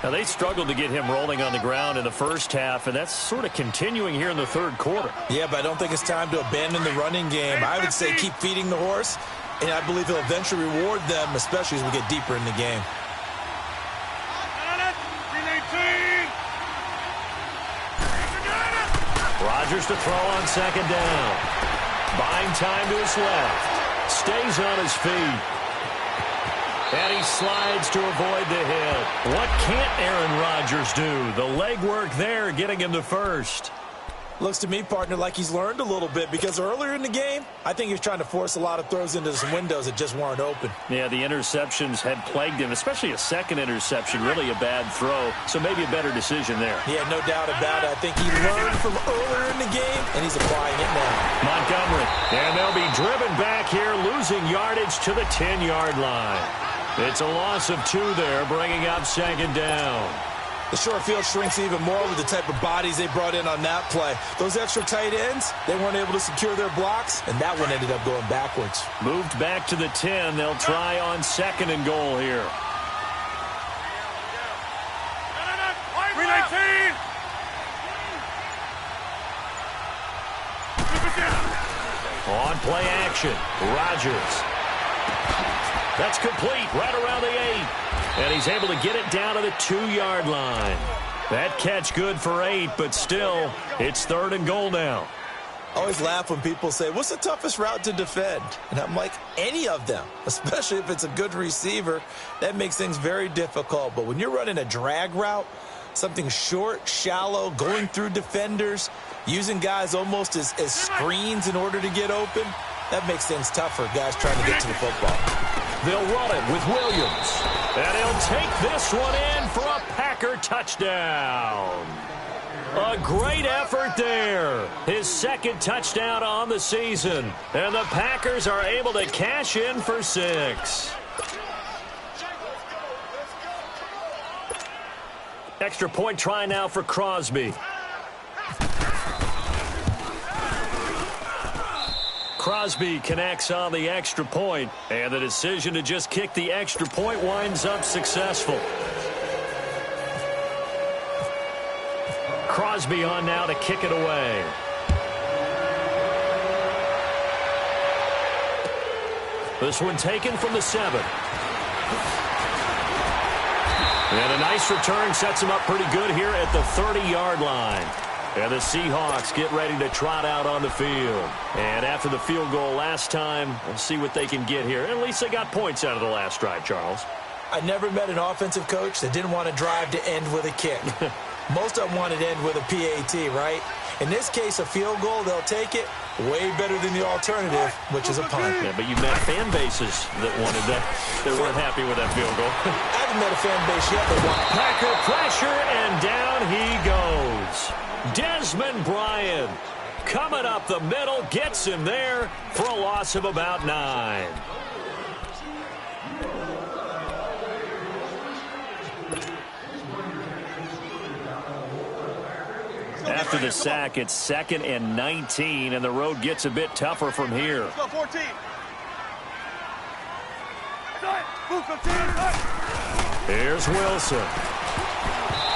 Now, they struggled to get him rolling on the ground in the first half, and that's sort of continuing here in the third quarter. Yeah, but I don't think it's time to abandon the running game. I would say keep feeding the horse. And I believe he'll eventually reward them, especially as we get deeper in the game. Rodgers to throw on second down. Buying time to his left. Stays on his feet. And he slides to avoid the hit. What can't Aaron Rodgers do? The legwork there getting him the first. Looks to me, partner, like he's learned a little bit because earlier in the game, I think he was trying to force a lot of throws into some windows that just weren't open. Yeah, the interceptions had plagued him, especially a second interception, really a bad throw. So maybe a better decision there. Yeah, no doubt about it. I think he learned from earlier in the game, and he's applying it now. Montgomery, and they'll be driven back here, losing yardage to the 10-yard line. It's a loss of 2 there, bringing up second down. The short field shrinks even more with the type of bodies they brought in on that play. Those extra tight ends, they weren't able to secure their blocks, and that one ended up going backwards. Moved back to the 10. They'll try on 2nd and goal here. 319! On play action, Rodgers. That's complete right around the 8. And he's able to get it down to the 2-yard line. That catch good for 8, but still, it's 3rd and goal now. I always laugh when people say, what's the toughest route to defend? And I'm like, any of them, especially if it's a good receiver. That makes things very difficult. But when you're running a drag route, something short, shallow, going through defenders, using guys almost as screens in order to get open, that makes things tougher, guys trying to get to the football. They'll run it with Williams. And he'll take this one in for a Packer touchdown. A great effort there. His 2nd touchdown on the season. And the Packers are able to cash in for 6. Extra point try now for Crosby. Crosby connects on the extra point, and the decision to just kick the extra point winds up successful. Crosby on now to kick it away. This one taken from the 7. And a nice return sets him up pretty good here at the 30-yard line. And the Seahawks get ready to trot out on the field. And after the field goal last time, we'll see what they can get here. At least they got points out of the last drive, Charles. I never met an offensive coach that didn't want to drive to end with a kick. Most of them wanted to end with a PAT, right? In this case, a field goal, they'll take it. Way better than the alternative, which is a punt. Yeah, but you met fan bases that wanted that. They weren't happy with that field goal. I haven't met a fan base yet that won. Packer pressure, and down he goes. Desmond Bryant coming up the middle, gets him there for a loss of about 9. After the sack, it's 2nd and 19, and the road gets a bit tougher from here. Let's go, 14. Here's Wilson.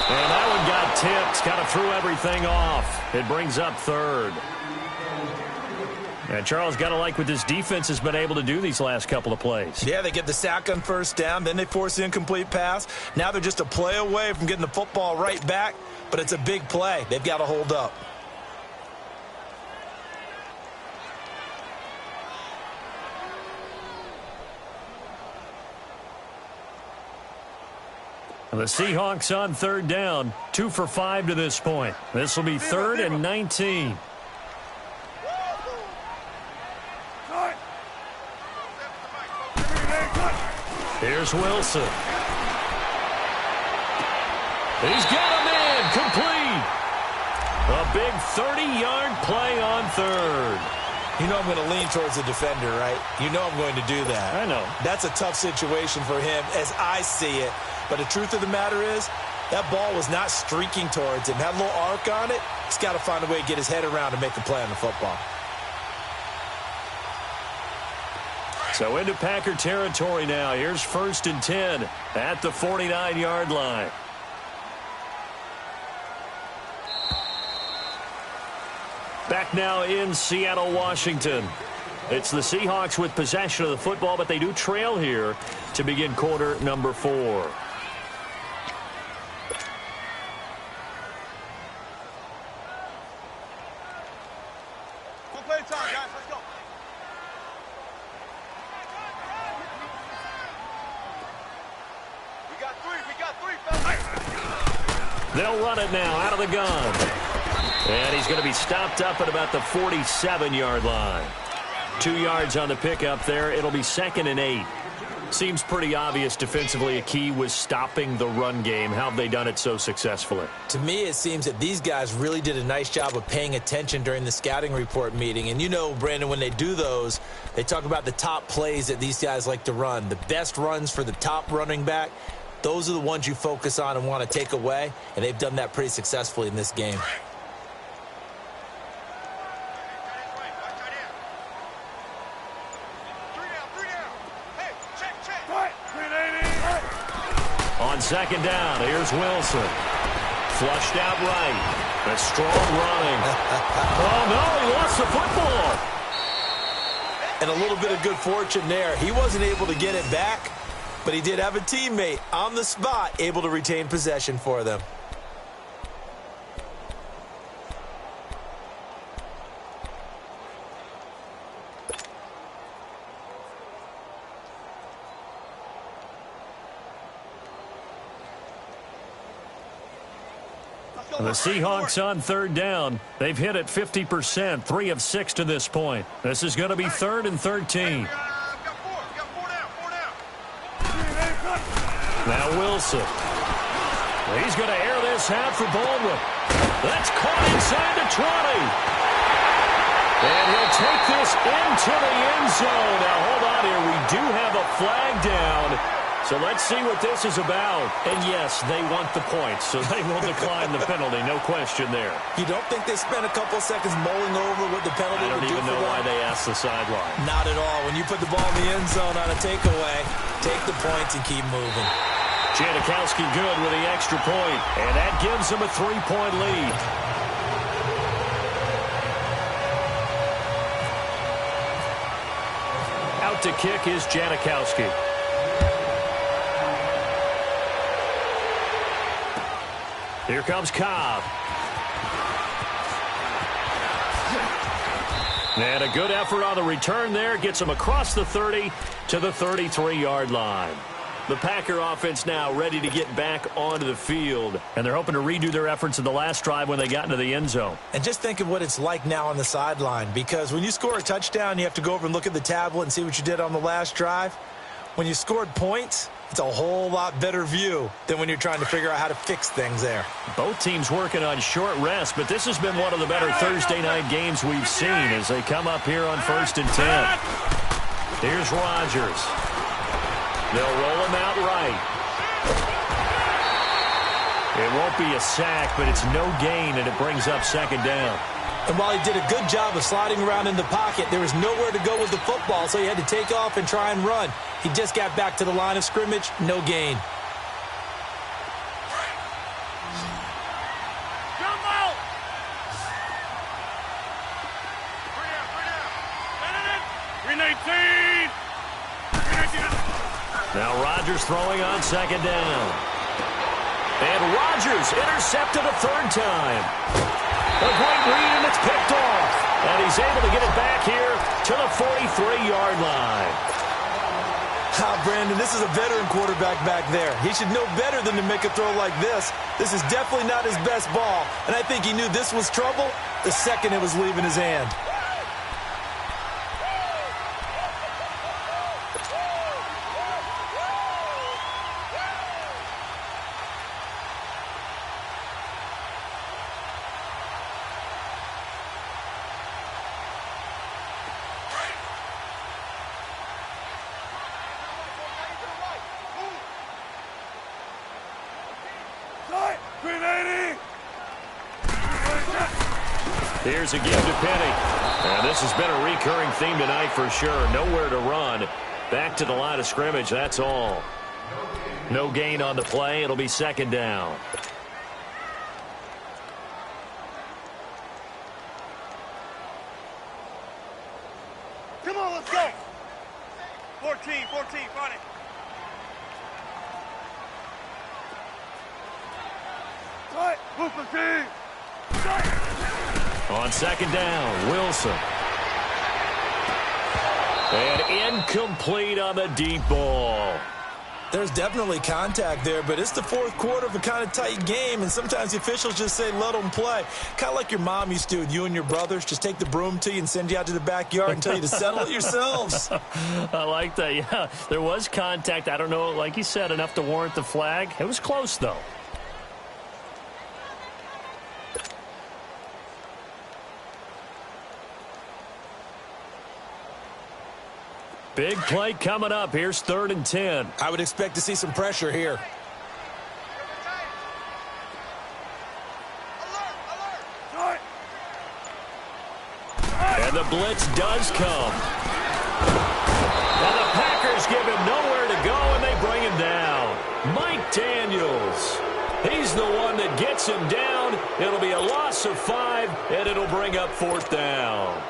And that one got tipped, kind of threw everything off. It brings up 3rd. And Charles, got to like what this defense has been able to do these last couple of plays. Yeah, they get the sack on 1st down, then they force the incomplete pass. Now they're just a play away from getting the football right back, but it's a big play. They've got to hold up. The Seahawks on 3rd down, 2 for 5 to this point. This will be 3rd and 19. Here's Wilson. He's got a man complete. A big 30-yard play on 3rd. You know I'm going to lean towards the defender, right? You know I'm going to do that. I know. That's a tough situation for him as I see it. But the truth of the matter is, that ball was not streaking towards him. Had a little arc on it. He's got to find a way to get his head around and make a play on the football. So into Packer territory now. Here's 1st and 10 at the 49-yard line. Back now in Seattle, Washington. It's the Seahawks with possession of the football, but they do trail here to begin quarter number 4. Play time, guys. Let's go. We got three, fellas. They'll run it now out of the gun. And he's going to be stopped up at about the 47-yard line. 2 yards on the pickup there. It'll be 2nd and 8. Seems pretty obvious defensively a key was stopping the run game. How have they done it so successfully? To me, it seems that these guys really did a nice job of paying attention during the scouting report meeting. And you know, Brandon, when they do those, they talk about the top plays that these guys like to run. The best runs for the top running back. Those are the ones you focus on and want to take away, and they've done that pretty successfully in this game. On second down, here's Wilson. Flushed out right. A strong running. Oh, no, he lost the football. And a little bit of good fortune there. He wasn't able to get it back, but he did have a teammate on the spot able to retain possession for them. The Seahawks on third down. They've hit it 50%, 3 of 6 to this point. This is going to be 3rd and 13. Now Wilson. He's going to air this out for Baldwin. That's caught inside the 20. And he'll take this into the end zone. Now hold on here. We do have a flag down. So let's see what this is about. And yes, they want the points, so they will decline the penalty. No question there. You don't think they spent a couple seconds mulling over what the penalty would do for them? I don't even know why they asked the sideline. Not at all. When you put the ball in the end zone on a takeaway, take the points and keep moving. Janikowski good with the extra point, and that gives them a 3-point lead. Out to kick is Janikowski. Here comes Cobb. And a good effort on the return there. Gets him across the 30 to the 33-yard line. The Packer offense now ready to get back onto the field. And they're hoping to redo their efforts in the last drive when they got into the end zone. And just think of what it's like now on the sideline. Because when you score a touchdown, you have to go over and look at the tablet and see what you did on the last drive. When you scored points, it's a whole lot better view than when you're trying to figure out how to fix things there. Both teams working on short rest, but this has been one of the better Thursday night games we've seen as they come up here on 1st and 10. Here's Rodgers. They'll roll him out right. It won't be a sack, but it's no gain, and it brings up 2nd down. And while he did a good job of sliding around in the pocket, there was nowhere to go with the football, so he had to take off and try and run. He just got back to the line of scrimmage, no gain. Now Rodgers throwing on 2nd down. And Rodgers intercepted a 3rd time. A great read, and it's picked off. And he's able to get it back here to the 43-yard line. Brandon, this is a veteran quarterback back there. He should know better than to make a throw like this. This is definitely not his best ball. And I think he knew this was trouble the second it was leaving his hand. Here's a give to Penny. And this has been a recurring theme tonight for sure. Nowhere to run. Back to the line of scrimmage, that's all. No gain on the play. It'll be 2nd down. Come on, let's go. 14, find it. On 2nd down, Wilson. And incomplete on the deep ball. There's definitely contact there, but it's the 4th quarter of a kind of tight game, and sometimes the officials just say, let them play. Kind of like your mom used to with you and your brothers. Just take the broom to you and send you out to the backyard and tell you to settle it yourselves. I like that, yeah. There was contact. I don't know, like you said, enough to warrant the flag. It was close, though. Big play coming up. Here's 3rd and 10. I would expect to see some pressure here. the blitz does come. And the Packers give him nowhere to go, and they bring him down. Mike Daniels. He's the one that gets him down. It'll be a loss of 5, and it'll bring up 4th down.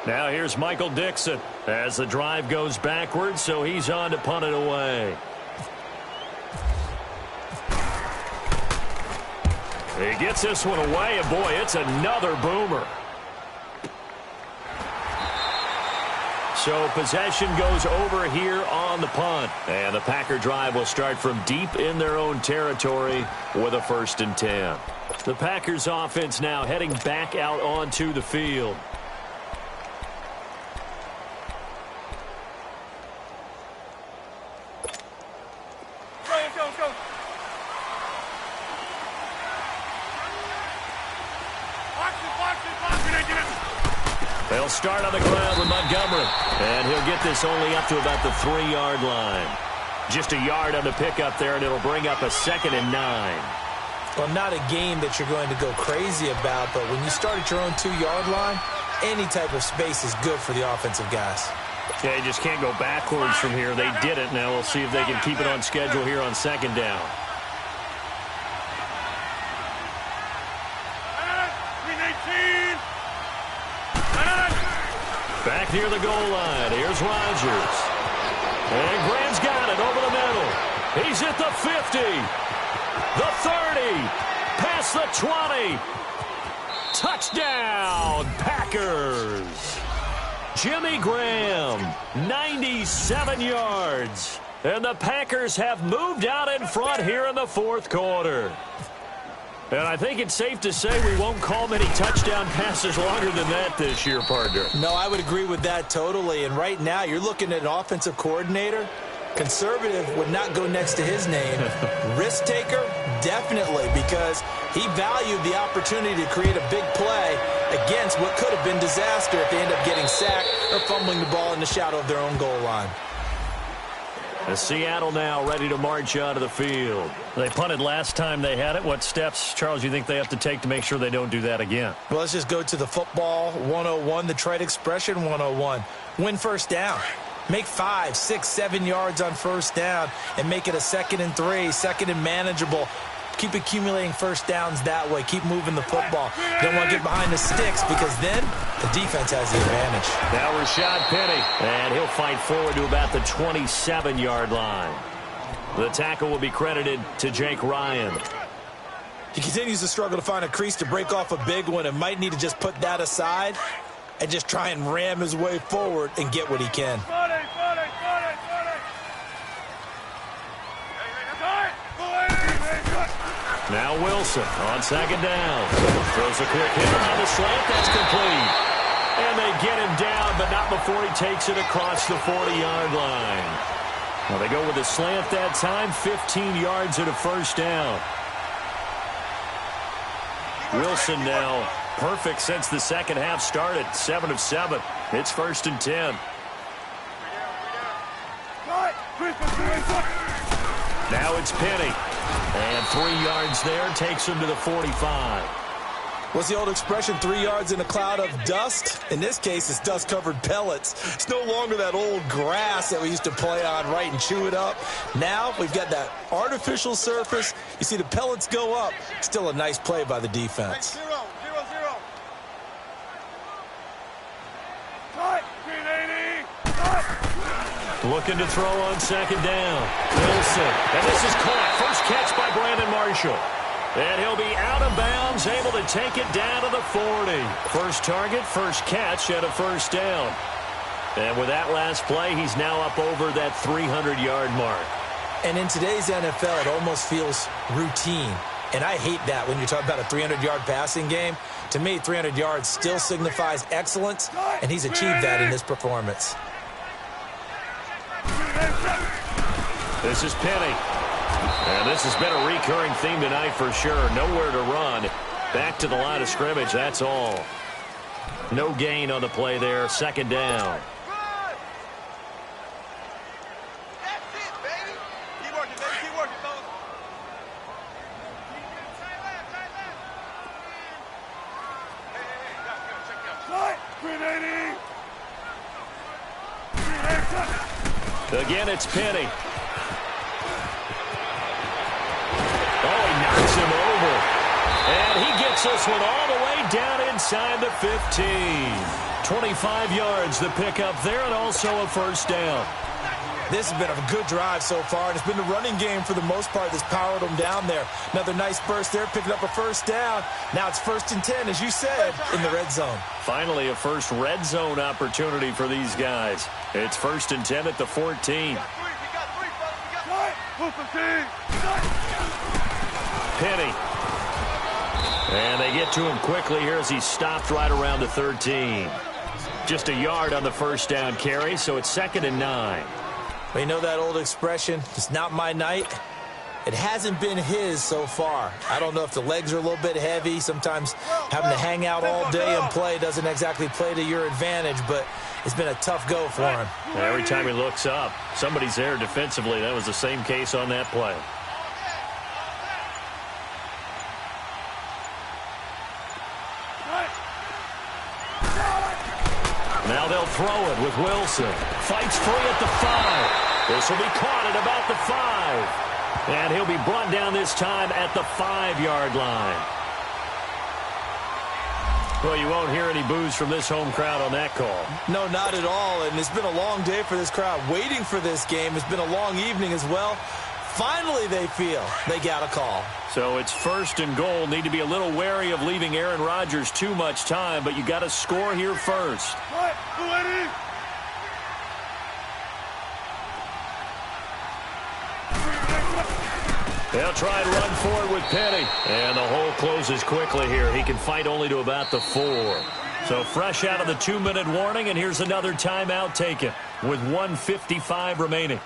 Now here's Michael Dixon as the drive goes backwards, so he's on to punt it away. He gets this one away, and boy, it's another boomer. So possession goes over here on the punt. And the Packer drive will start from deep in their own territory with a 1st and 10. The Packers offense now heading back out onto the field. Go. They'll start on the ground with Montgomery. And he'll get this only up to about the 3-yard line. Just a yard on the pickup there, and it'll bring up a 2nd and 9. Well, not a game that you're going to go crazy about, but when you start at your own 2-yard line, any type of space is good for the offensive guys. Yeah, you just can't go backwards from here. They did it. Now we'll see if they can keep it on schedule here on 2nd down. Back near the goal line. Here's Rodgers. And Graham's got it over the middle. He's at the 50. The 30. Past the 20. Touchdown, Packers. Jimmy Graham, 97 yards. And the Packers have moved out in front here in the 4th quarter. And I think it's safe to say we won't call many touchdown passes longer than that this year, partner. No, I would agree with that totally. And right now, you're looking at an offensive coordinator. Conservative would not go next to his name. Risk taker, definitely, because he valued the opportunity to create a big play against what could have been disaster if they end up getting sacked or fumbling the ball in the shadow of their own goal line. As Seattle now ready to march out of the field. They punted last time they had it. What steps, Charles, you think they have to take to make sure they don't do that again? Well, let's just go to the football 101, the trade expression 101. Win 1st down. Make 5, 6, 7 yards on 1st down and make it a 2nd and 3, 2nd and manageable. Keep accumulating 1st downs that way. Keep moving the football. Don't want to get behind the sticks because then the defense has the advantage. Now Rashad Penny, and he'll fight forward to about the 27-yard line. The tackle will be credited to Jake Ryan. He continues to struggle to find a crease to break off a big one and might need to just put that aside and just try and ram his way forward and get what he can. Now Wilson on 2nd down. Throws a quick hit on the slant. That's complete. And they get him down, but not before he takes it across the 40-yard line. Well, they go with a slant that time, 15 yards at a 1st down. Wilson now perfect since the 2nd half started, 7 of 7. It's 1st and 10. Now it's Penny. And 3 yards there takes him to the 45. What's the old expression, 3 yards in a cloud of dust? In this case, it's dust-covered pellets. It's no longer that old grass that we used to play on, right, and chew it up. Now we've got that artificial surface. You see the pellets go up. Still a nice play by the defense. 0-0-0. Looking to throw on 2nd down. Wilson. And this is caught. First catch by Brandon Marshall. And he'll be out of bounds, able to take it down to the 40. First target, first catch at a 1st down. And with that last play, he's now up over that 300-yard mark. And in today's NFL, it almost feels routine. And I hate that when you talk about a 300-yard passing game. To me, 300 yards still signifies excellence, and he's achieved that in this performance. This is Penny. And this has been a recurring theme tonight for sure. Nowhere to run. Back to the line of scrimmage, that's all. No gain on the play there. 2nd down. That's it, baby. Keep working, fellas. Again, it's Penny. Oh, he knocks him over. And he gets this one all the way down inside the 15. 25 yards the pickup there, and also a first down. This has been a good drive so far, and it's been the running game for the most part that's powered them down there. Another nice burst there, picking up a first down. Now it's 1st and 10, as you said, in the red zone. Finally, a first red zone opportunity for these guys. It's 1st and 10 at the 14. Penny. And they get to him quickly here as he's stopped right around the 13. Just a yard on the first down carry, so it's 2nd and 9. Well, you know that old expression, it's not my night. It hasn't been his so far. I don't know if the legs are a little bit heavy. Sometimes having to hang out all day and play doesn't exactly play to your advantage, but it's been a tough go for him. Every time he looks up, somebody's there defensively. That was the same case on that play. Now they'll throw it with Wilson. Fights free at the 5. This will be caught at about the 5. And he'll be brought down this time at the 5-yard line. Well, you won't hear any boos from this home crowd on that call. No, not at all. And it's been a long day for this crowd. Waiting for this game. It's been a long evening as well. Finally, they feel they got a call. So it's 1st and goal. Need to be a little wary of leaving Aaron Rodgers too much time, but you got to score here first. They'll try and run forward with Penny. And the hole closes quickly here. He can fight only to about the 4. So fresh out of the 2-minute warning, and here's another timeout taken with 1:55 remaining.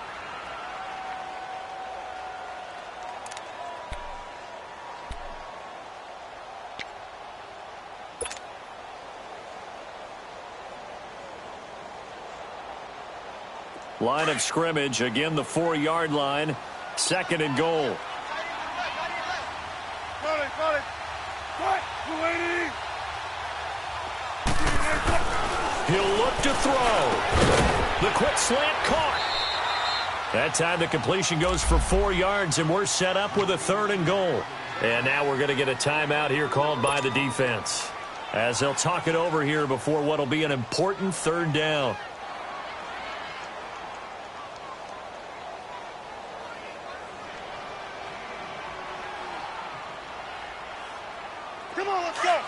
Line of scrimmage, again the 4-yard line, 2nd and goal. He'll look to throw. The quick slant caught. That time the completion goes for 4 yards, and we're set up with a 3rd and goal. And now we're going to get a timeout here called by the defense, as they'll talk it over here before what will be an important 3rd down. Come on, let's go.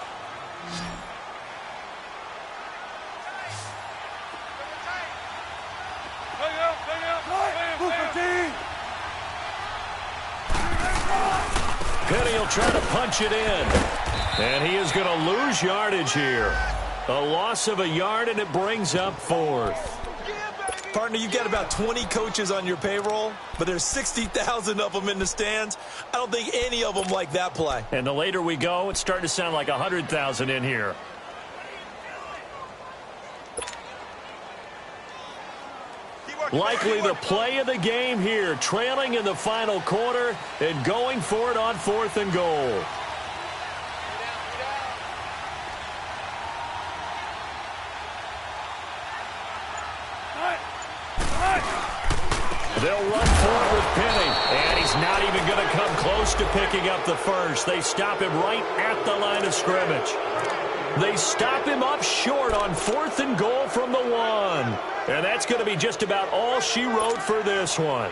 Penny will try to punch it in. And he is going to lose yardage here. A loss of a yard, and it brings up 4th. Partner, you've got about 20 coaches on your payroll, but there's 60,000 of them in the stands. I don't think any of them like that play. And the later we go, it's starting to sound like 100,000 in here. Likely the play of the game here, trailing in the final quarter and going for it on 4th and goal. They'll run forward with Penny, and he's not even going to come close to picking up the first. They stop him right at the line of scrimmage. They stop him up short on 4th and goal from the 1. And that's going to be just about all she wrote for this one.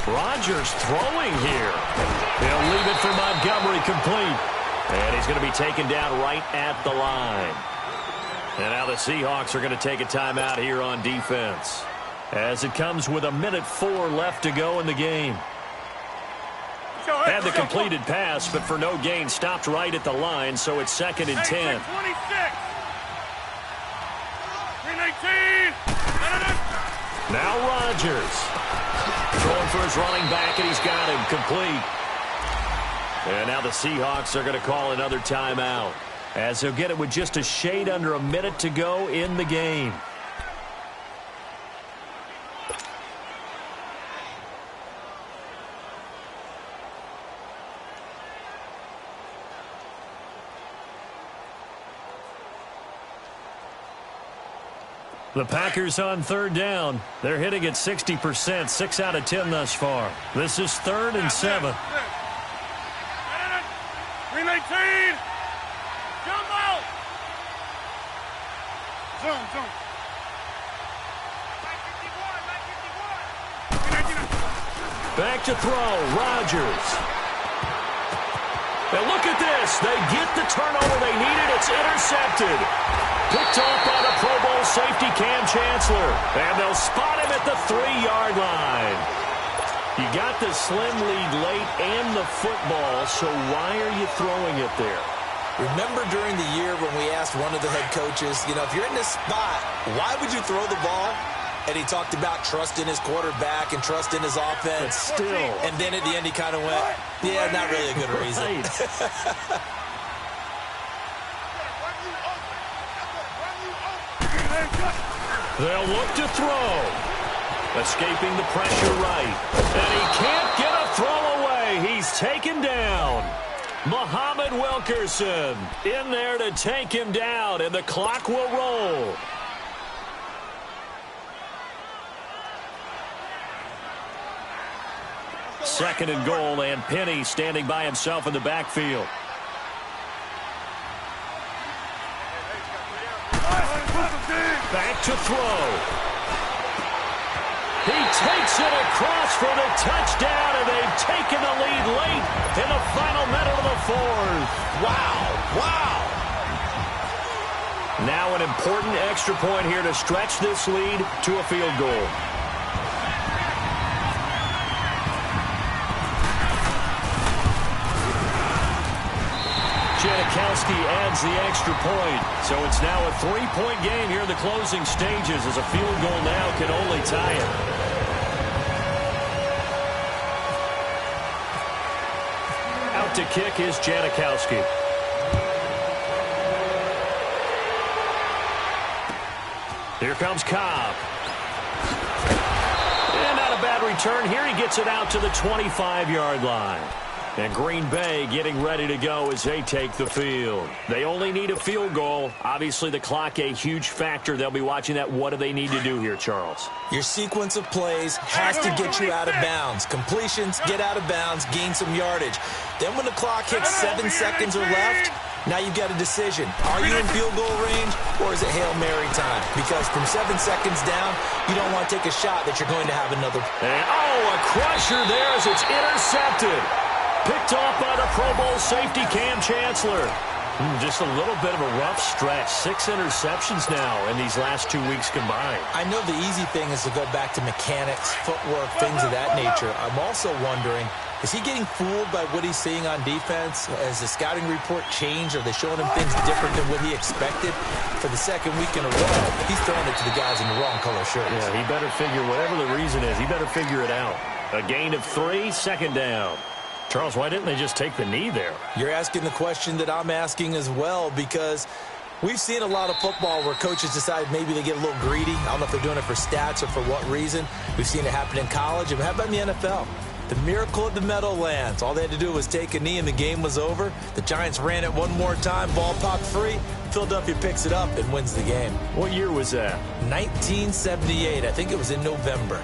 Rodgers throwing here. He'll leave it for Montgomery complete. And he's going to be taken down right at the line. And now the Seahawks are going to take a timeout here on defense, as it comes with 1:04 left to go in the game. Had the completed pass, but for no gain, stopped right at the line, so it's 2nd and 10. 319. Now Rodgers. Throwing for his running back, and he's got him complete. And now the Seahawks are going to call another timeout, as they'll get it with just a shade under a minute to go in the game. The Packers on third down. They're hitting at 60%, 6 out of 10 thus far. This is 3rd and 7. 319. Jump out. Zone. Back to throw. Rodgers. And look at this. They get the turnover they needed. It's intercepted. Picked off by the Pro Bowl safety Cam Chancellor. And they'll spot him at the 3-yard line. You got the slim lead late and the football, so why are you throwing it there? Remember during the year when we asked one of the head coaches, if you're in this spot, why would you throw the ball? And he talked about trust in his quarterback and trust in his offense. But still. And then at the end he kind of went, yeah, not really a good reason. Right. They'll look to throw. Escaping the pressure right. And he can't get a throw away. He's taken down. Muhammad Wilkerson in there to take him down, and the clock will roll. Second and goal, and Penny standing by himself in the backfield. Back to throw. He takes it across for the touchdown, and they've taken the lead late in the final minute of the 4th. Wow. Now an important extra point here to stretch this lead to a field goal. Janikowski adds the extra point. So it's now a 3-point game here in the closing stages, as a field goal now can only tie it. Out to kick is Janikowski. Here comes Cobb. And not a bad return here. He gets it out to the 25-yard line. And Green Bay getting ready to go as they take the field. They only need a field goal. Obviously, the clock a huge factor. They'll be watching that. What do they need to do here, Charles? Your sequence of plays has to get you out of bounds. Completions, get out of bounds, gain some yardage. Then when the clock hits 7 seconds or left, now you've got a decision. Are you in field goal range, or is it Hail Mary time? Because from 7 seconds down, you don't want to take a shot that you're going to have another. And, a crusher there as it's intercepted. Picked off by the Pro Bowl safety Cam Chancellor. Just a little bit of a rough stretch. 6 interceptions now in these last 2 weeks combined. I know the easy thing is to go back to mechanics, footwork, things of that nature. I'm also wondering, is he getting fooled by what he's seeing on defense? Has the scouting report changed? Are they showing him things different than what he expected? For the second week in a row, he's throwing it to the guys in the wrong color shirts. Yeah, he better figure, whatever the reason is, he better figure it out. A gain of 3, second down. Charles, why didn't they just take the knee there? You're asking the question that I'm asking as well, because we've seen a lot of football where coaches decide maybe they get a little greedy. I don't know if they're doing it for stats or for what reason. We've seen it happen in college. And how about in the NFL? The miracle of the Meadowlands. All they had to do was take a knee and the game was over. The Giants ran it one more time. Ball popped free. Philadelphia picks it up and wins the game. What year was that? 1978. I think it was in November.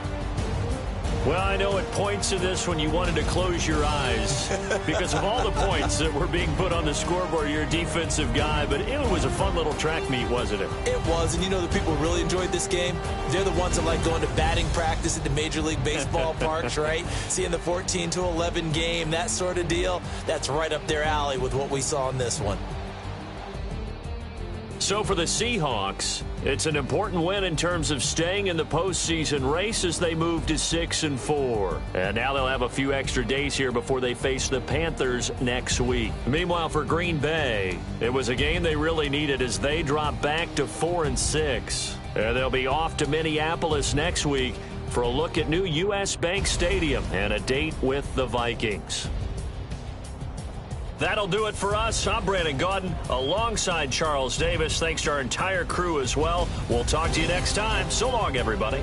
Well, I know it points to this when you wanted to close your eyes because of all the points that were being put on the scoreboard. You're a defensive guy, but it was a fun little track meet, wasn't it? It was, and you know the people who really enjoyed this game? They're the ones that like going to batting practice at the Major League Baseball parks, right? Seeing the 14-11 game, that sort of deal, that's right up their alley with what we saw in this one. So for the Seahawks, it's an important win in terms of staying in the postseason race as they move to 6-4. And now they'll have a few extra days here before they face the Panthers next week. Meanwhile, for Green Bay, it was a game they really needed as they drop back to 4-6. And they'll be off to Minneapolis next week for a look at new U.S. Bank Stadium and a date with the Vikings. That'll do it for us. I'm Brandon Gaudin alongside Charles Davis. Thanks to our entire crew as well. We'll talk to you next time. So long, everybody.